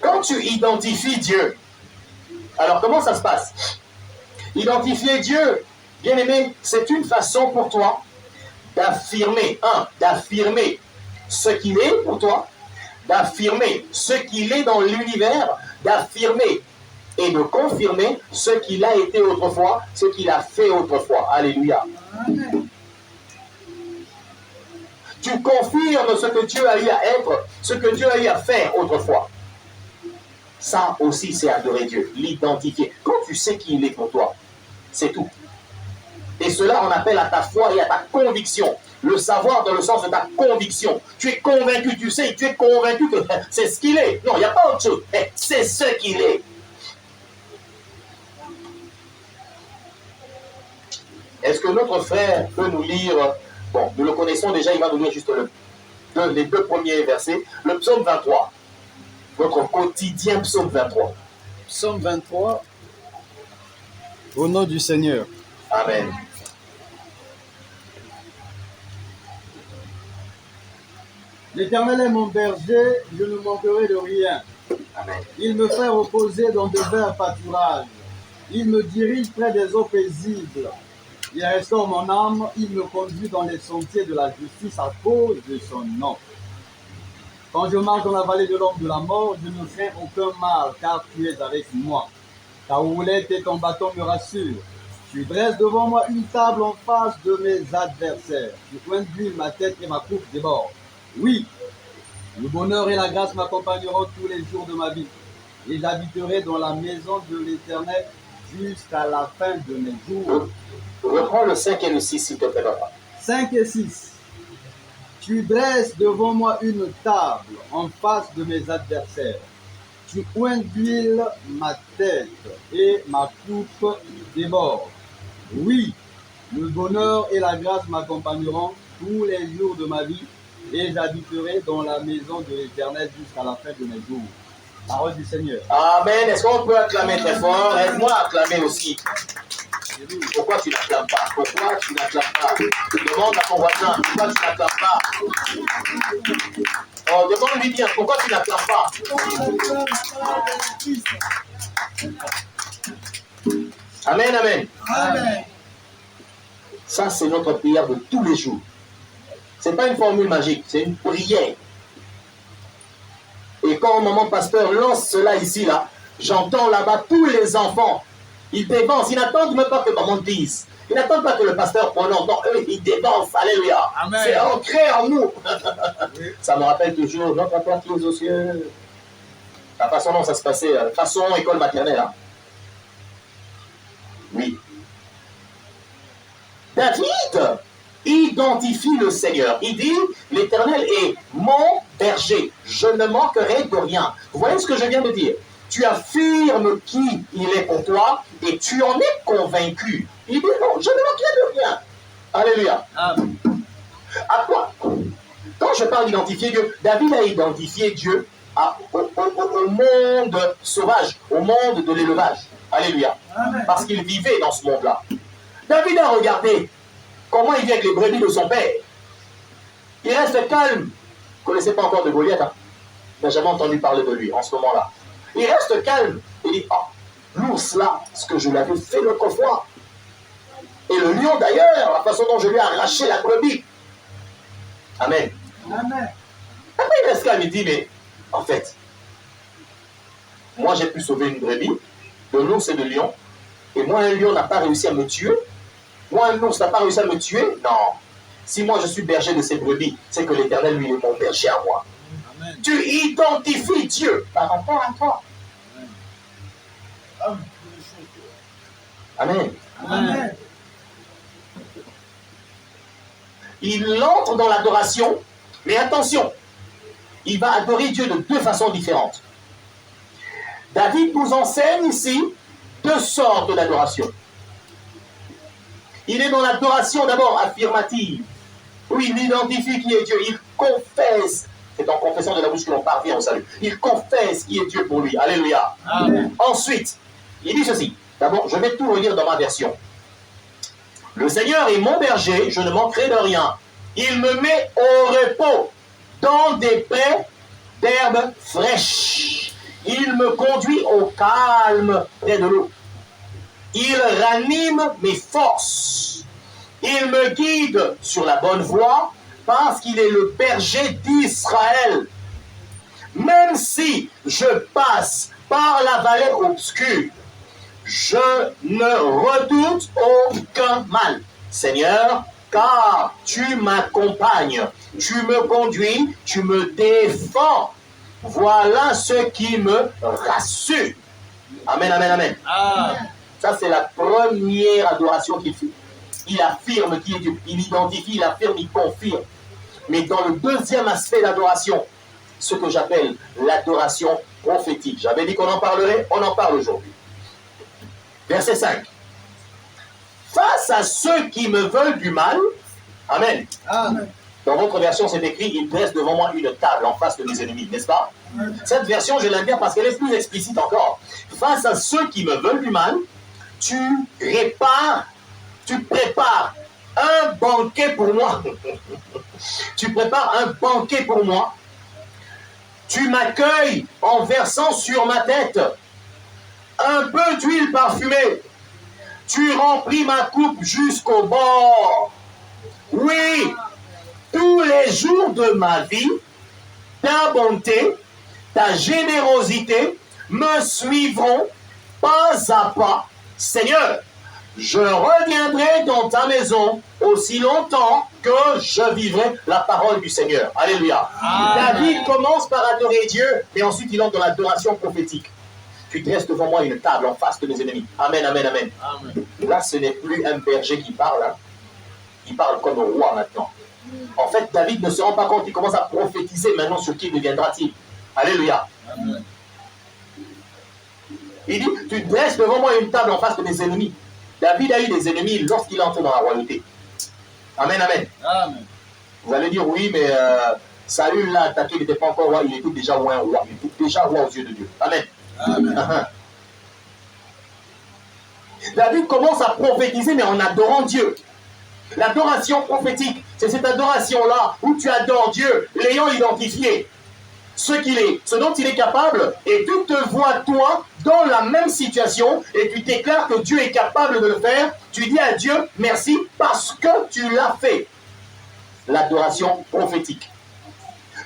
Quand tu identifies Dieu, alors comment ça se passe? Identifier Dieu, bien aimé, c'est une façon pour toi d'affirmer, d'affirmer ce qu'il est pour toi, d'affirmer ce qu'il est dans l'univers, d'affirmer et de confirmer ce qu'il a été autrefois, ce qu'il a fait autrefois. Alléluia. Amen. Tu confirmes ce que Dieu a eu à être, ce que Dieu a eu à faire autrefois. Ça aussi, c'est adorer Dieu, l'identifier. Quand tu sais qui il est pour toi, c'est tout. Et cela, on appelle à ta foi et à ta conviction. Le savoir dans le sens de ta conviction. Tu es convaincu, tu sais, tu es convaincu que c'est ce qu'il est. Non, il n'y a pas autre chose. C'est ce qu'il est. Est-ce que notre frère peut nous lire, bon, nous le connaissons déjà, il va nous lire juste les deux premiers versets, le psaume 23, votre quotidien psaume 23. Psaume 23, au nom du Seigneur. Amen. L'Éternel est mon berger, je ne manquerai de rien. Amen. Il me fait reposer dans de verts pâturages. Il me dirige près des eaux paisibles. Il restaure mon âme, il me conduit dans les sentiers de la justice à cause de son nom. Quand je marche dans la vallée de l'ombre de la mort, je ne crains aucun mal, car tu es avec moi. Ta houlette et ton bâton me rassurent. Tu dresses devant moi une table en face de mes adversaires. Tu conduis ma tête et ma coupe déborde. Oui, le bonheur et la grâce m'accompagneront tous les jours de ma vie. Et j'habiterai dans la maison de l'Éternel jusqu'à la fin de mes jours. Reprends le 5 et le 6, s'il te plaît, papa. 5 et 6. Tu dresses devant moi une table en face de mes adversaires. Tu oins d'huile ma tête et ma coupe déborde. Oui, le bonheur et la grâce m'accompagneront tous les jours de ma vie et j'habiterai dans la maison de l'Éternel jusqu'à la fin de mes jours. Parole du Seigneur. Amen. Est-ce qu'on peut acclamer très fort? Aide-moi à acclamer aussi. Pourquoi tu n'acclames pas? Pourquoi tu n'acclames pas? Demande à ton voisin, pourquoi tu n'acclames pas? Oh, demande-lui bien, pourquoi tu n'acclames pas? Amen, amen. Amen. Ça, c'est notre prière de tous les jours. Ce n'est pas une formule magique, c'est une prière. Et quand maman pasteur lance cela ici, là, j'entends là-bas tous les enfants. Ils dévancent, ils n'attendent même pas que maman dise. Ils n'attendent pas que le pasteur prononce. Non, eux, ils dévancent. Alléluia. Amen. C'est ancré en nous. Ça me rappelle toujours notre Père qui est aux cieux. La façon dont ça se passait, façon école maternelle. Hein. Oui. David identifie le Seigneur. Il dit, l'Éternel est mon berger. Je ne manquerai de rien. Vous voyez ce que je viens de dire? Tu affirmes qui il est pour toi et tu en es convaincu. Il dit non, je ne manquerai de rien. Alléluia. Amen. À quoi? Quand je parle d'identifier Dieu, David a identifié Dieu au monde sauvage, au monde de l'élevage. Alléluia. Amen. Parce qu'il vivait dans ce monde-là. David a regardé comment il vit avec les brebis de son père. Il reste calme. Vous ne connaissez pas encore de Goliath, hein? Il n'a jamais entendu parler de lui en ce moment-là. Il reste calme. Il dit, ah, l'ours là, ce que je l'avais fait l'autre fois. Et le lion d'ailleurs, la façon dont je lui ai arraché la brebis. Amen. Amen. Après il reste calme, il dit, mais en fait, moi j'ai pu sauver une brebis, de l'ours et de lion, et moi un lion n'a pas réussi à me tuer. Moi un ours n'a pas réussi à me tuer. Non. Si moi je suis berger de ces brebis, c'est que l'Éternel lui est mon berger à moi. Amen. Tu identifies Dieu par rapport à toi. Amen. Amen. Il entre dans l'adoration, mais attention, il va adorer Dieu de deux façons différentes. David nous enseigne ici deux sortes d'adoration. Il est dans l'adoration d'abord affirmative, où il identifie qui est Dieu, il confesse. C'est en confessant de la bouche que l'on parvient au salut. Il confesse qui est Dieu pour lui. Alléluia. Amen. Ensuite, il dit ceci. D'abord, je vais tout relire dans ma version. Le Seigneur est mon berger, je ne manquerai de rien. Il me met au repos dans des prés d'herbes fraîches. Il me conduit au calme près de l'eau. Il ranime mes forces. Il me guide sur la bonne voie parce qu'il est le berger d'Israël. Même si je passe par la vallée obscure, je ne redoute aucun mal, Seigneur, car tu m'accompagnes, tu me conduis, tu me défends. Voilà ce qui me rassure. Amen, amen, amen. Ça, c'est la première adoration qu'il fait. Il affirme qui est Dieu. Il identifie, il affirme, il confirme. Mais dans le deuxième aspect d'adoration, ce que j'appelle l'adoration prophétique. J'avais dit qu'on en parlerait, on en parle aujourd'hui. Verset 5. Face à ceux qui me veulent du mal, amen. Amen. Dans votre version, c'est écrit, il dresse devant moi une table en face de mes ennemis, n'est-ce pas? Cette version, je l'aime bien parce qu'elle est plus explicite encore. Face à ceux qui me veulent du mal, tu prépares un banquet pour moi. Tu prépares un banquet pour moi. Tu m'accueilles en versant sur ma tête un peu d'huile parfumée. Tu remplis ma coupe jusqu'au bord. Oui, tous les jours de ma vie, ta bonté, ta générosité me suivront pas à pas. Seigneur, je reviendrai dans ta maison aussi longtemps que je vivrai la parole du Seigneur. Alléluia. David commence par adorer Dieu, et ensuite il entre dans l'adoration prophétique. Tu dresses devant moi une table en face de mes ennemis. Amen, amen, amen. Amen. Là, ce n'est plus un berger qui parle. Hein. Il parle comme un roi maintenant. En fait, David ne se rend pas compte. Il commence à prophétiser maintenant sur qui deviendra-t-il. Alléluia. Amen. Il dit, tu dresses devant moi une table en face de mes ennemis. David a eu des ennemis lorsqu'il entre dans la royauté. Amen, amen. Amen. Vous allez dire, oui, mais Saül l'a attaqué, il n'était pas encore roi, il était déjà roi. Il était déjà roi aux yeux de Dieu. Amen. Amen. David commence à prophétiser, mais en adorant Dieu. L'adoration prophétique, c'est cette adoration-là où tu adores Dieu, l'ayant identifié, ce qu'il est, ce dont il est capable, et tu te vois, toi, dans la même situation, et tu déclares que Dieu est capable de le faire. Tu dis à Dieu, merci, parce que tu l'as fait. L'adoration prophétique.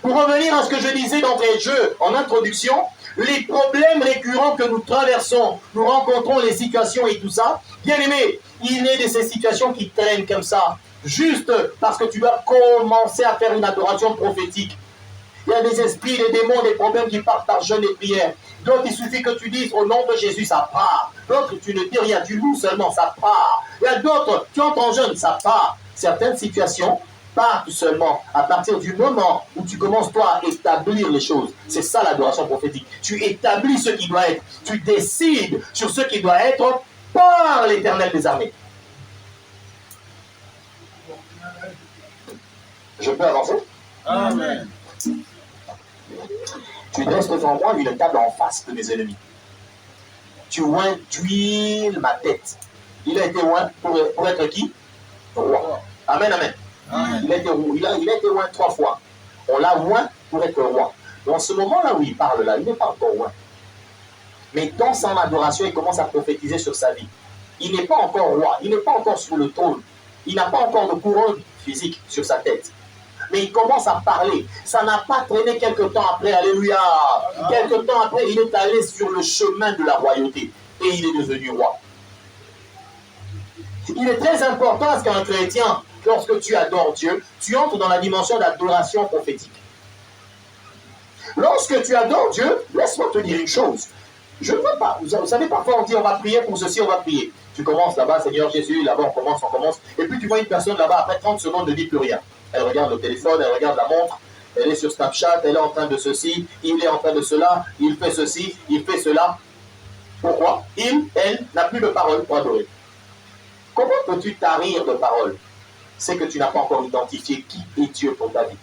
Pour revenir à ce que je disais d'entrée de jeu, en introduction, les problèmes récurrents que nous traversons, nous rencontrons les situations et tout ça, bien aimé, il est de ces situations qui traînent comme ça, juste parce que tu dois commencer à faire une adoration prophétique. Il y a des esprits, des démons, des problèmes qui partent par jeûne et prière. D'autres, il suffit que tu dises au nom de Jésus, ça part. D'autres, tu ne dis rien, tu loues seulement, ça part. Il y a d'autres, tu entres en jeûne, ça part. Certaines situations partent seulement à partir du moment où tu commences toi à établir les choses. C'est ça l'adoration prophétique. Tu établis ce qui doit être. Tu décides sur ce qui doit être par l'Éternel des armées. Je peux avancer? Amen. Tu dresses devant moi une table en face de mes ennemis. Tu oins d'huile ma tête. Il a été oint pour être qui? Roi. Amen, amen. Amen. Il a été oint 3 fois. On l'a oint pour être roi. Dans ce moment-là où il parle là, il n'est pas encore oint. Mais dans son adoration, il commence à prophétiser sur sa vie. Il n'est pas encore roi. Il n'est pas encore sur le trône. Il n'a pas encore de couronne physique sur sa tête. Mais il commence à parler. Ça n'a pas traîné quelque temps après, alléluia. Quelque temps après, il est allé sur le chemin de la royauté. Et il est devenu roi. Il est très important à ce qu'un chrétien, lorsque tu adores Dieu, tu entres dans la dimension d'adoration prophétique. Lorsque tu adores Dieu, laisse-moi te dire une chose. Je ne veux pas. Vous savez, parfois on dit on va prier pour ceci, on va prier. Tu commences là-bas, Seigneur Jésus, là-bas on commence. Et puis tu vois une personne là-bas, après 30 secondes, ne dit plus rien. Elle regarde le téléphone, elle regarde la montre, elle est sur Snapchat, elle est en train de ceci, il est en train de cela, il fait ceci, il fait cela. Pourquoi? Elle n'a plus de parole pour adorer. Comment peux-tu tarir de parole? C'est que tu n'as pas encore identifié qui est Dieu pour ta vie.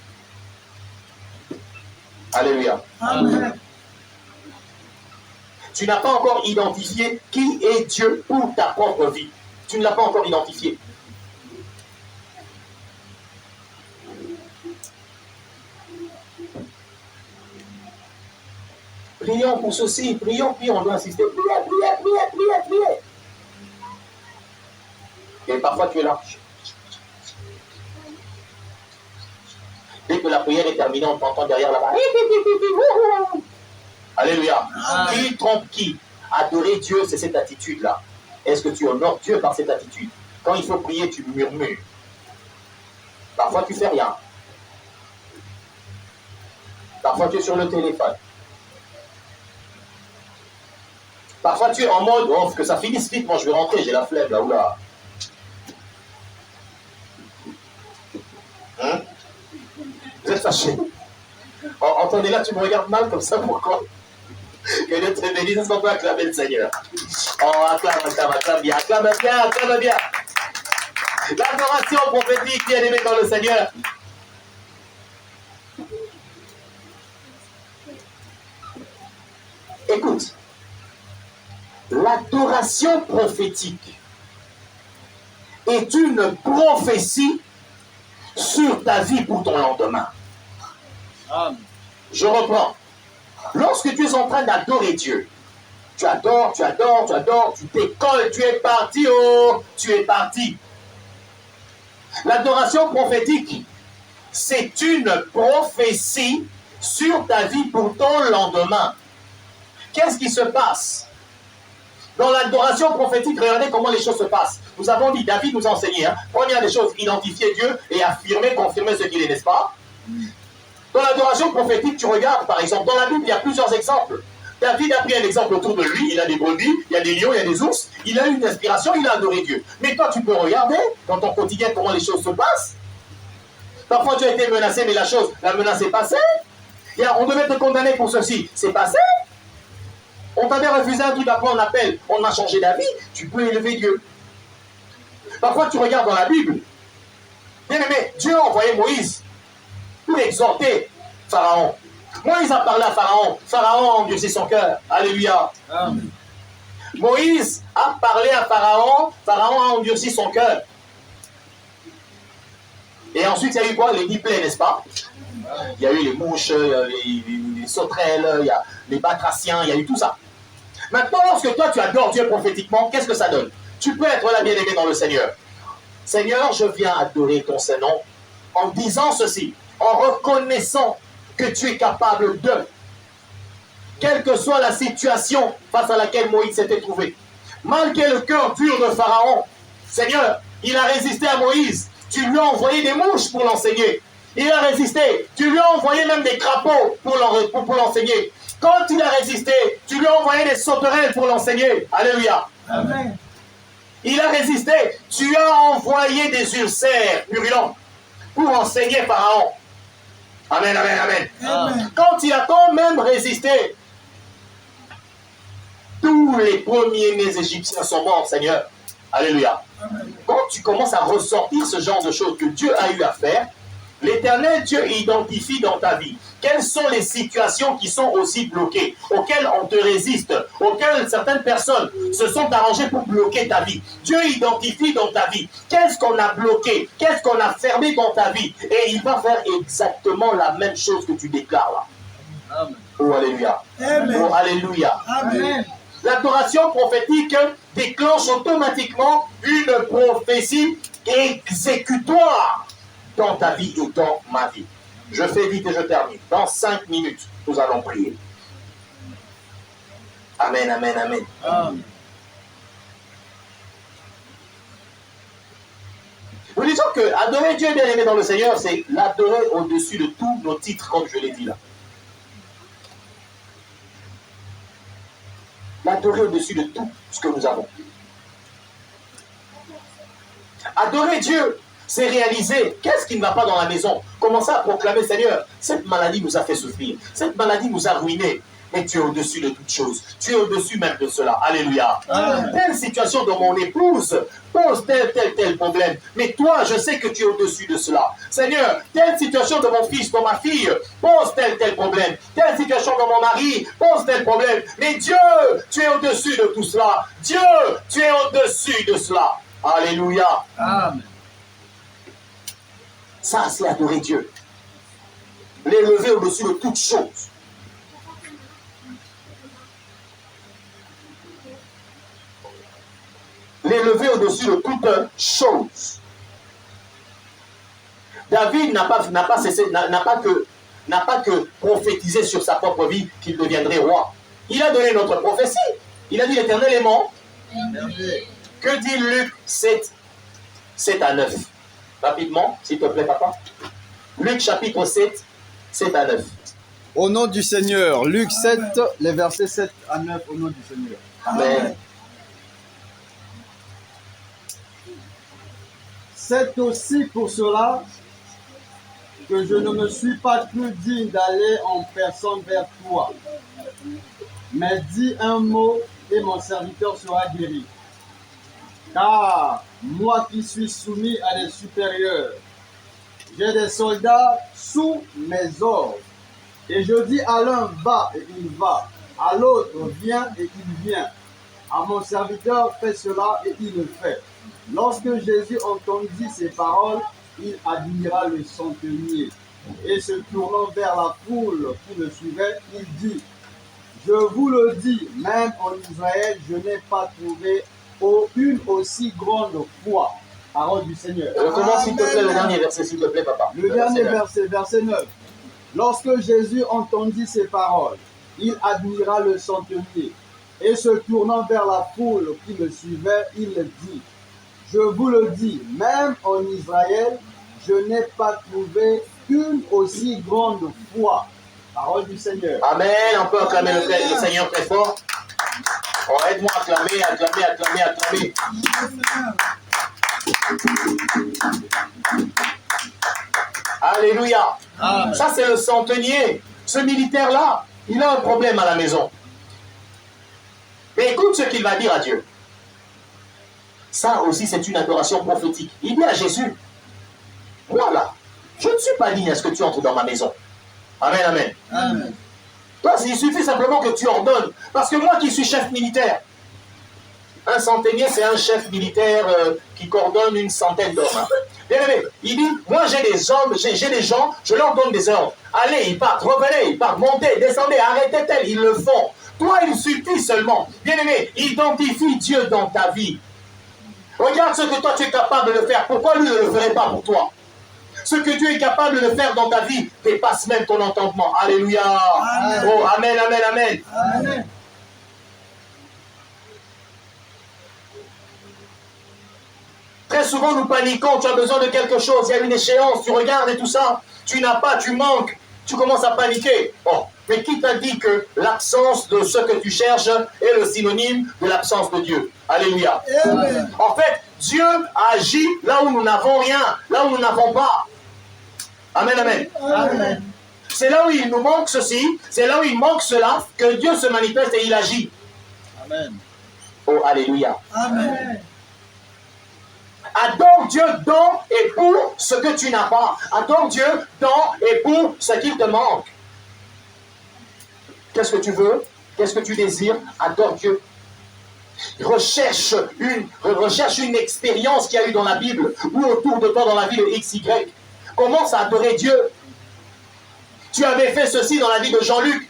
Alléluia. Amen. Tu n'as pas encore identifié qui est Dieu pour ta propre vie. Tu ne l'as pas encore identifié. Prions pour ceci, prions, on doit insister. Priez. Et parfois tu es là. Dès que la prière est terminée, on t'entend derrière là-bas. Alléluia. Qui trompe qui? Adorer Dieu, c'est cette attitude-là. Est-ce que tu honores Dieu par cette attitude? Quand il faut prier, tu murmures. Parfois, tu fais rien. Parfois, tu es sur le téléphone. Parfois, tu es en mode, oh, que ça finisse vite, moi je vais rentrer, j'ai la flemme là, oula. Hein? Vous êtes fâché. Entendez là, tu me regardes mal comme ça, pourquoi? Que Dieu te bénisse, est-ce qu'on peut acclamer le Seigneur? Oh, acclame bien, acclame bien, acclame bien. L'adoration prophétique, bien aimé dans le Seigneur. Écoute, l'adoration prophétique est une prophétie sur ta vie pour ton lendemain. Amen. Je reprends. Lorsque tu es en train d'adorer Dieu, tu adores, tu t'écolles, tu es parti, oh, tu es parti. L'adoration prophétique, c'est une prophétie sur ta vie pour ton lendemain. Qu'est-ce qui se passe? Dans l'adoration prophétique, regardez comment les choses se passent. Nous avons dit, David nous a enseigné, première des choses, identifier Dieu et affirmer, confirmer ce qu'il est, n'est-ce pas? Dans l'adoration prophétique, tu regardes, par exemple, dans la Bible, il y a plusieurs exemples. David a pris un exemple autour de lui, il a des brebis, il y a des lions, il y a des ours, il a eu une inspiration, il a adoré Dieu. Mais toi, tu peux regarder, dans ton quotidien, comment les choses se passent. Parfois, tu as été menacé, mais la menace est passée. On devait te condamner pour ceci, c'est passé. On t'avait refusé un truc, après on appelle, on a changé d'avis, tu peux élever Dieu. Parfois, tu regardes dans la Bible, bien aimé, Dieu a envoyé Moïse pour exhorter Pharaon. Moïse a parlé à Pharaon. Pharaon a endurci son cœur. Alléluia. Amen. Moïse a parlé à Pharaon. Pharaon a endurci son cœur. Et ensuite, il y a eu quoi? Les 10 plaies, n'est-ce pas? Il y a eu les mouches, les sauterelles, il y a les batraciens, il y a eu tout ça. Maintenant, lorsque toi, tu adores Dieu prophétiquement, qu'est-ce que ça donne? Tu peux être là, bien-aimé dans le Seigneur. Seigneur, je viens adorer ton Saint-Nom en disant ceci, en reconnaissant que tu es capable de, quelle que soit la situation face à laquelle Moïse s'était trouvé. Malgré le cœur dur de Pharaon, Seigneur, il a résisté à Moïse. Tu lui as envoyé des mouches pour l'enseigner. Il a résisté. Tu lui as envoyé même des crapauds pour l'enseigner. Quand il a résisté, tu lui as envoyé des sauterelles pour l'enseigner. Alléluia. Amen. Il a résisté. Tu as envoyé des ulcères purulents pour enseigner Pharaon. Amen, amen, amen. Amen. Quand il a quand même résisté, tous les premiers-nés égyptiens sont morts, Seigneur. Alléluia. Amen. Quand tu commences à ressortir ce genre de choses que Dieu a eu à faire, l'Éternel Dieu identifie dans ta vie quelles sont les situations qui sont aussi bloquées, auxquelles on te résiste, auxquelles certaines personnes se sont arrangées pour bloquer ta vie. Dieu identifie dans ta vie qu'est-ce qu'on a bloqué, qu'est-ce qu'on a fermé dans ta vie, et il va faire exactement la même chose que tu déclares là. Amen. Oh alléluia. Amen. Oh alléluia. Amen. L'adoration prophétique déclenche automatiquement une prophétie exécutoire dans ta vie et dans ma vie. Je fais vite et je termine. Dans 5 minutes, nous allons prier. Amen, amen, amen. Amen. Nous disons que adorer Dieu bien aimé dans le Seigneur, c'est l'adorer au-dessus de tous nos titres, comme je l'ai dit là. L'adorer au-dessus de tout ce que nous avons. Adorer Dieu, c'est réaliser qu'est-ce qui ne va pas dans la maison. Commencer à proclamer, Seigneur, cette maladie nous a fait souffrir, cette maladie nous a ruinés, mais tu es au-dessus de toutes choses. Tu es au-dessus même de cela. Alléluia. Amen. Telle situation de mon épouse pose tel problème, mais toi, je sais que tu es au-dessus de cela. Seigneur, telle situation de mon fils, de ma fille, pose tel problème. Telle situation de mon mari pose tel problème. Mais Dieu, tu es au-dessus de tout cela. Dieu, tu es au-dessus de cela. Alléluia. Amen. Ça, c'est adorer Dieu. L'élever au-dessus de toutes choses. L'élever au-dessus de toute chose. David n'a pas que prophétisé sur sa propre vie qu'il deviendrait roi. Il a donné notre prophétie. Il a dit l'Éternel est mon. Que dit Luc 7, 7 à 9? Rapidement, s'il te plaît, papa. Luc chapitre 7, 7 à 9. Au nom du Seigneur, Luc 7, les versets 7 à 9, au nom du Seigneur. Amen. C'est aussi pour cela que je ne me suis pas cru digne d'aller en personne vers toi. Mais dis un mot et mon serviteur sera guéri. Car moi qui suis soumis à des supérieurs, j'ai des soldats sous mes ordres. Et je dis à l'un va et il va, à l'autre viens et il vient. À mon serviteur fais cela et il le fait. Lorsque Jésus entendit ces paroles, il admira le centenier. Et se tournant vers la foule qui le suivait, il dit, je vous le dis, même en Israël, je n'ai pas trouvé une aussi grande foi. Parole du Seigneur. Recommence s'il te plaît le dernier verset, s'il te plaît, papa. Le dernier verset, verset 9. Lorsque Jésus entendit ces paroles, il admira le centenier. Et se tournant vers la foule qui le suivait, il dit, je vous le dis, même en Israël, je n'ai pas trouvé une aussi grande foi. Parole du Seigneur. Amen. On peut acclamer le Seigneur très fort. Oh, aide-moi à acclamer, acclamer. Alléluia. Amen. Ça, c'est le centenier. Ce militaire-là, il a un problème à la maison. Mais écoute ce qu'il va dire à Dieu. Ça aussi, c'est une adoration prophétique. Il dit à Jésus, voilà, je ne suis pas digne à ce que tu entres dans ma maison. Amen, amen. Amen. Toi, il suffit simplement que tu ordonnes. Parce que moi qui suis chef militaire, un centenier, c'est un chef militaire qui coordonne une centaine d'hommes. Hein. Bien aimé, il dit, moi j'ai des hommes, j'ai des gens, je leur donne des ordres. Allez, ils partent, revenez, ils partent, montez, descendez, arrêtez tel, ils le font. Toi, il suffit seulement. Bien aimé, identifie Dieu dans ta vie. Regarde ce que toi tu es capable de faire. Pourquoi lui ne le ferait pas pour toi? Ce que Dieu est capable de faire dans ta vie dépasse même ton entendement. Alléluia. Amen. Oh, amen, amen, amen. Amen. Très souvent, nous paniquons. Tu as besoin de quelque chose. Il y a une échéance. Tu regardes et tout ça. Tu n'as pas, tu manques. Tu commences à paniquer. Oh, mais qui t'a dit que l'absence de ce que tu cherches est le synonyme de l'absence de Dieu? Alléluia. Amen. En fait, Dieu agit là où nous n'avons rien, là où nous n'avons pas. Amen, amen. Amen. C'est là où il nous manque ceci, c'est là où il manque cela, que Dieu se manifeste et il agit. Amen. Oh, alléluia. Amen. Adore Dieu dans et pour ce que tu n'as pas. Adore Dieu dans et pour ce qu'il te manque. Qu'est-ce que tu veux? Qu'est-ce que tu désires? Adore Dieu. Recherche une expérience qu'il y a eu dans la Bible ou autour de toi dans la vie de XY. Commence à adorer Dieu. Tu avais fait ceci dans la vie de Jean-Luc.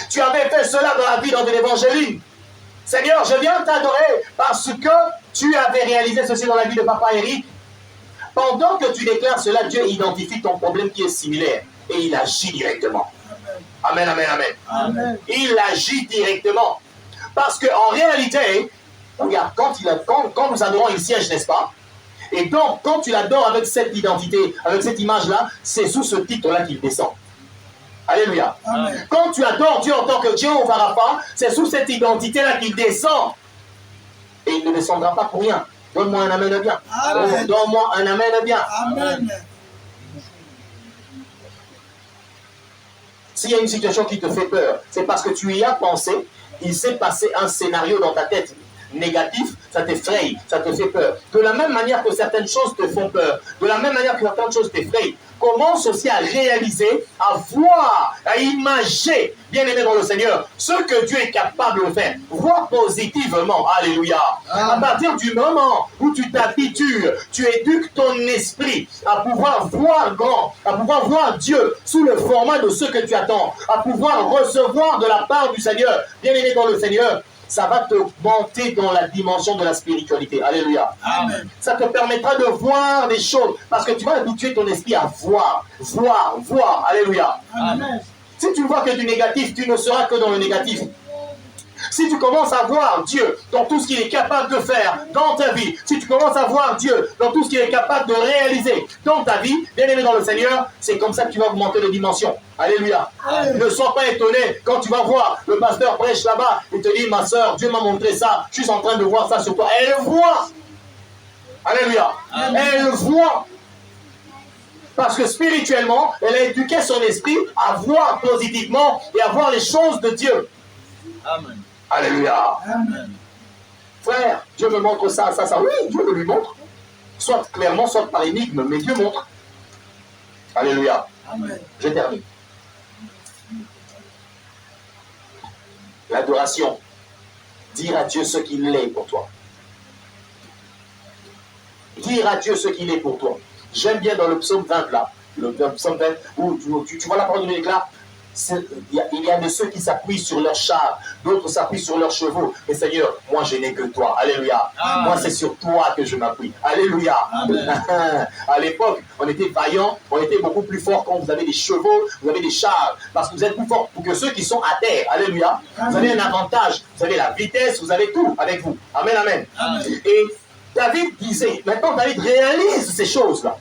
Tu avais fait cela dans la vie de l'Évangéline. Seigneur, je viens t'adorer parce que tu avais réalisé ceci dans la vie de Papa Eric. Pendant que tu déclares cela, Dieu identifie ton problème qui est similaire et il agit directement. Amen, amen, amen. Amen. Il agit directement. Parce qu'en réalité, regarde, quand nous adorons, il siège, n'est-ce pas? Et donc, quand tu l'adores avec cette identité, avec cette image-là, c'est sous ce titre-là qu'il descend. Alléluia. Amen. Quand tu adores Dieu en tant que Dieu au Rapha, c'est sous cette identité-là qu'il descend. Et il ne descendra pas pour rien. Donne-moi un amen bien. Amen. Oh, donne-moi un amen bien. Amen. S'il y a une situation qui te fait peur, c'est parce que tu y as pensé, il s'est passé un scénario dans ta tête négatif, ça t'effraie, ça te fait peur. De la même manière que certaines choses te font peur, de la même manière que certaines choses t'effraient, commence aussi à réaliser, à voir, à imager, bien aimé dans le Seigneur, ce que Dieu est capable de faire. Vois positivement, alléluia. À partir du moment où tu t'habitues, tu éduques ton esprit à pouvoir voir grand, à pouvoir voir Dieu sous le format de ce que tu attends, à pouvoir recevoir de la part du Seigneur, bien aimé dans le Seigneur, ça va te monter dans la dimension de la spiritualité. Alléluia. Amen. Ça te permettra de voir des choses. Parce que tu vas habituer ton esprit à voir. Alléluia. Amen. Si tu vois que du négatif, tu ne seras que dans le négatif. Si tu commences à voir Dieu dans tout ce qu'il est capable de faire dans ta vie, si tu commences à voir Dieu dans tout ce qu'il est capable de réaliser dans ta vie, bien aimé dans le Seigneur, c'est comme ça que tu vas augmenter de dimension. Alléluia. Amen. Ne sois pas étonné quand tu vas voir le pasteur prêche là-bas, il te dit, ma soeur, Dieu m'a montré ça, je suis en train de voir ça sur toi. Elle voit. Alléluia. Amen. Elle voit. Parce que spirituellement, elle a éduqué son esprit à voir positivement et à voir les choses de Dieu. Amen. Alléluia. Amen. Frère, Dieu me montre ça, ça, ça. Oui, Dieu me lui montre. Soit clairement, soit par énigme, mais Dieu montre. Alléluia. Amen. Je termine. L'adoration. Dire à Dieu ce qu'il est pour toi. Dire à Dieu ce qu'il est pour toi. J'aime bien dans le psaume 20 là. Le psaume 20, où tu vois la parole de Dieu là. Il y a de ceux qui s'appuient sur leurs chars, d'autres s'appuient sur leurs chevaux. Mais Seigneur, moi je n'ai que toi. Alléluia. Amen. Moi c'est sur toi que je m'appuie. Alléluia. Amen. À l'époque, on était vaillants, on était beaucoup plus forts quand vous avez des chevaux, vous avez des chars. Parce que vous êtes plus forts que ceux qui sont à terre. Alléluia. Vous avez un avantage. Vous avez la vitesse, vous avez tout avec vous. Amen, amen. Amen. Et David disait, maintenant David réalise ces choses-là.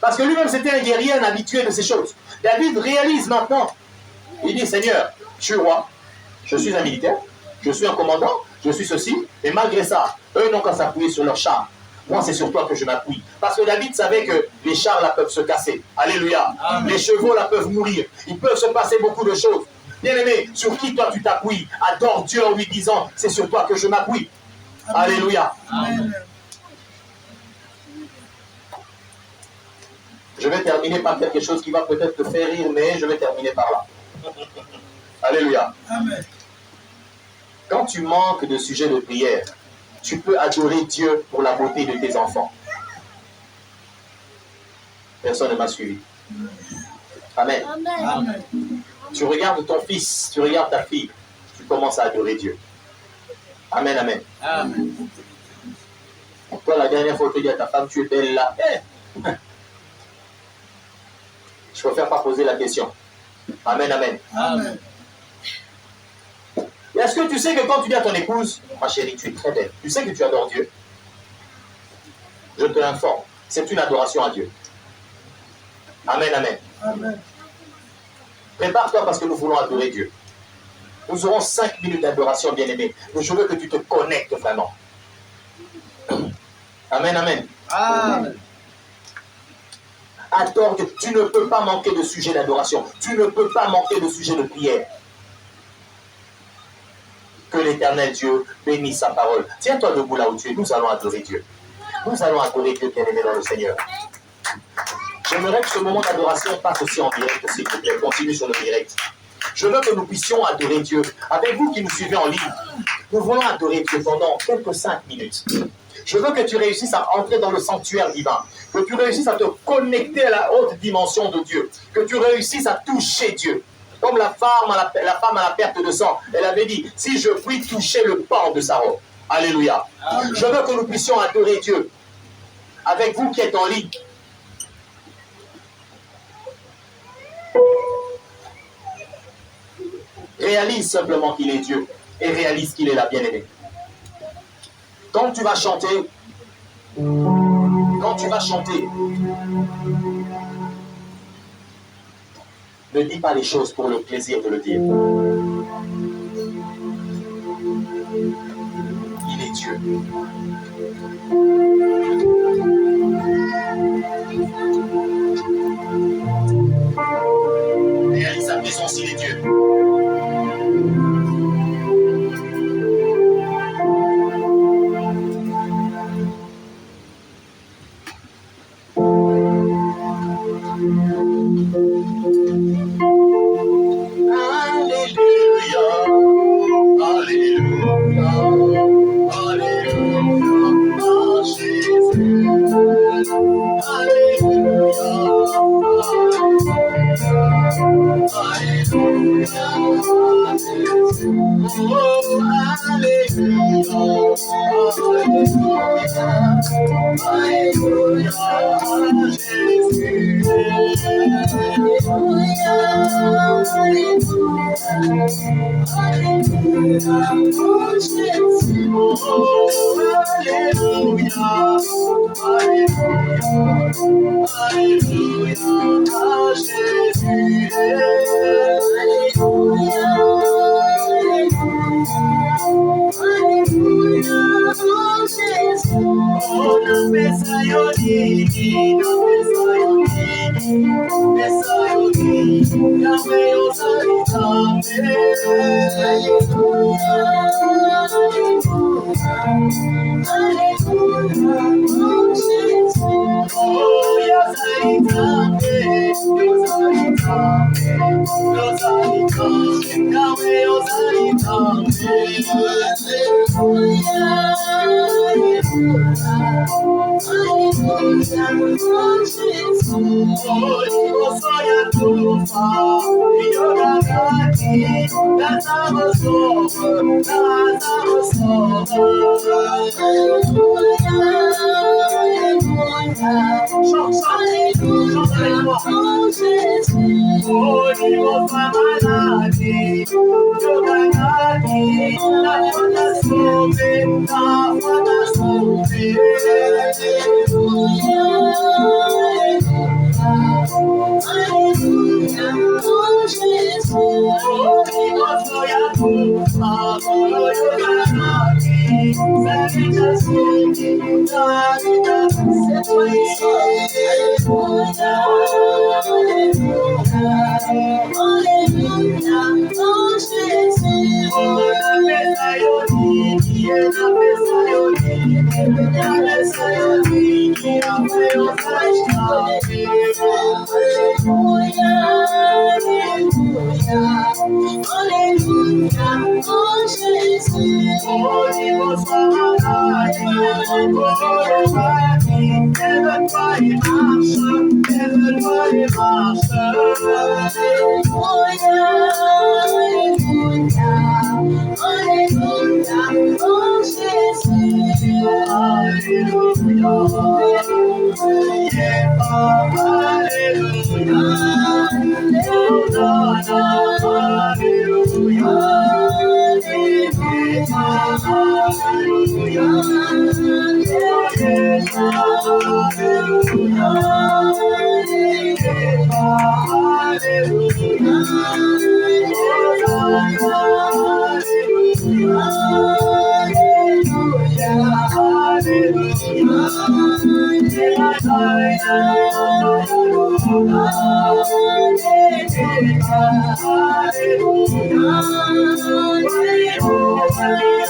Parce que lui-même c'était un guerrier, un habitué de ces choses. David réalise maintenant. Il dit, Seigneur, je suis roi, je suis un militaire, je suis un commandant, je suis ceci, et malgré ça, eux n'ont qu'à s'appuyer sur leurs chars. Moi, c'est sur toi que je m'appuie. Parce que David savait que les chars là peuvent se casser. Alléluia. Amen. Les chevaux là peuvent mourir. Il peut se passer beaucoup de choses. Bien-aimé, sur qui toi tu t'appuies? Adore Dieu en lui disant, c'est sur toi que je m'appuie. Alléluia. Amen. Je vais terminer par quelque chose qui va peut-être te faire rire, mais je vais terminer par là. Alléluia. Amen. Quand tu manques de sujet de prière, tu peux adorer Dieu pour la beauté de tes enfants. Personne ne m'a suivi. Amen. Amen. Tu regardes ton fils, tu regardes ta fille, tu commences à adorer Dieu. Amen, amen. Amen. Toi, la dernière fois, tu dis à ta femme, tu es belle là. Je préfère pas poser la question. Amen, amen. Amen. Est-ce que tu sais que quand tu dis à ton épouse, ma chérie, tu es très belle, tu sais que tu adores Dieu? Je te l'informe, c'est une adoration à Dieu. Amen, amen. Amen. Prépare-toi parce que nous voulons adorer Dieu. Nous aurons 5 minutes d'adoration, bien-aimé. Mais je veux que tu te connectes vraiment. Amen, amen. Amen. Adore Dieu. Tu ne peux pas manquer de sujet d'adoration. Tu ne peux pas manquer de sujet de prière. Que l'Éternel Dieu bénisse sa parole. Tiens-toi debout là où tu es. Nous allons adorer Dieu. Nous allons adorer Dieu, bien-aimé dans le Seigneur. J'aimerais que ce moment d'adoration passe aussi en direct, s'il vous plaît. Continue sur le direct. Je veux que nous puissions adorer Dieu. Avec vous qui nous suivez en ligne, nous voulons adorer Dieu pendant quelques 5 minutes. Je veux que tu réussisses à entrer dans le sanctuaire divin. Que tu réussisses à te connecter à la haute dimension de Dieu. Que tu réussisses à toucher Dieu. Comme la femme à la perte de sang, elle avait dit, si je puis toucher le pan de sa robe. Alléluia. Amen. Je veux que nous puissions adorer Dieu. Avec vous qui êtes en ligne. Réalise simplement qu'il est Dieu. Et réalise qu'il est là, bien-aimé. Quand tu vas chanter, ne dis pas les choses pour le plaisir de le dire. Il est Dieu. Réalise sa présence, il est Dieu. Alléluia. Hallelujah.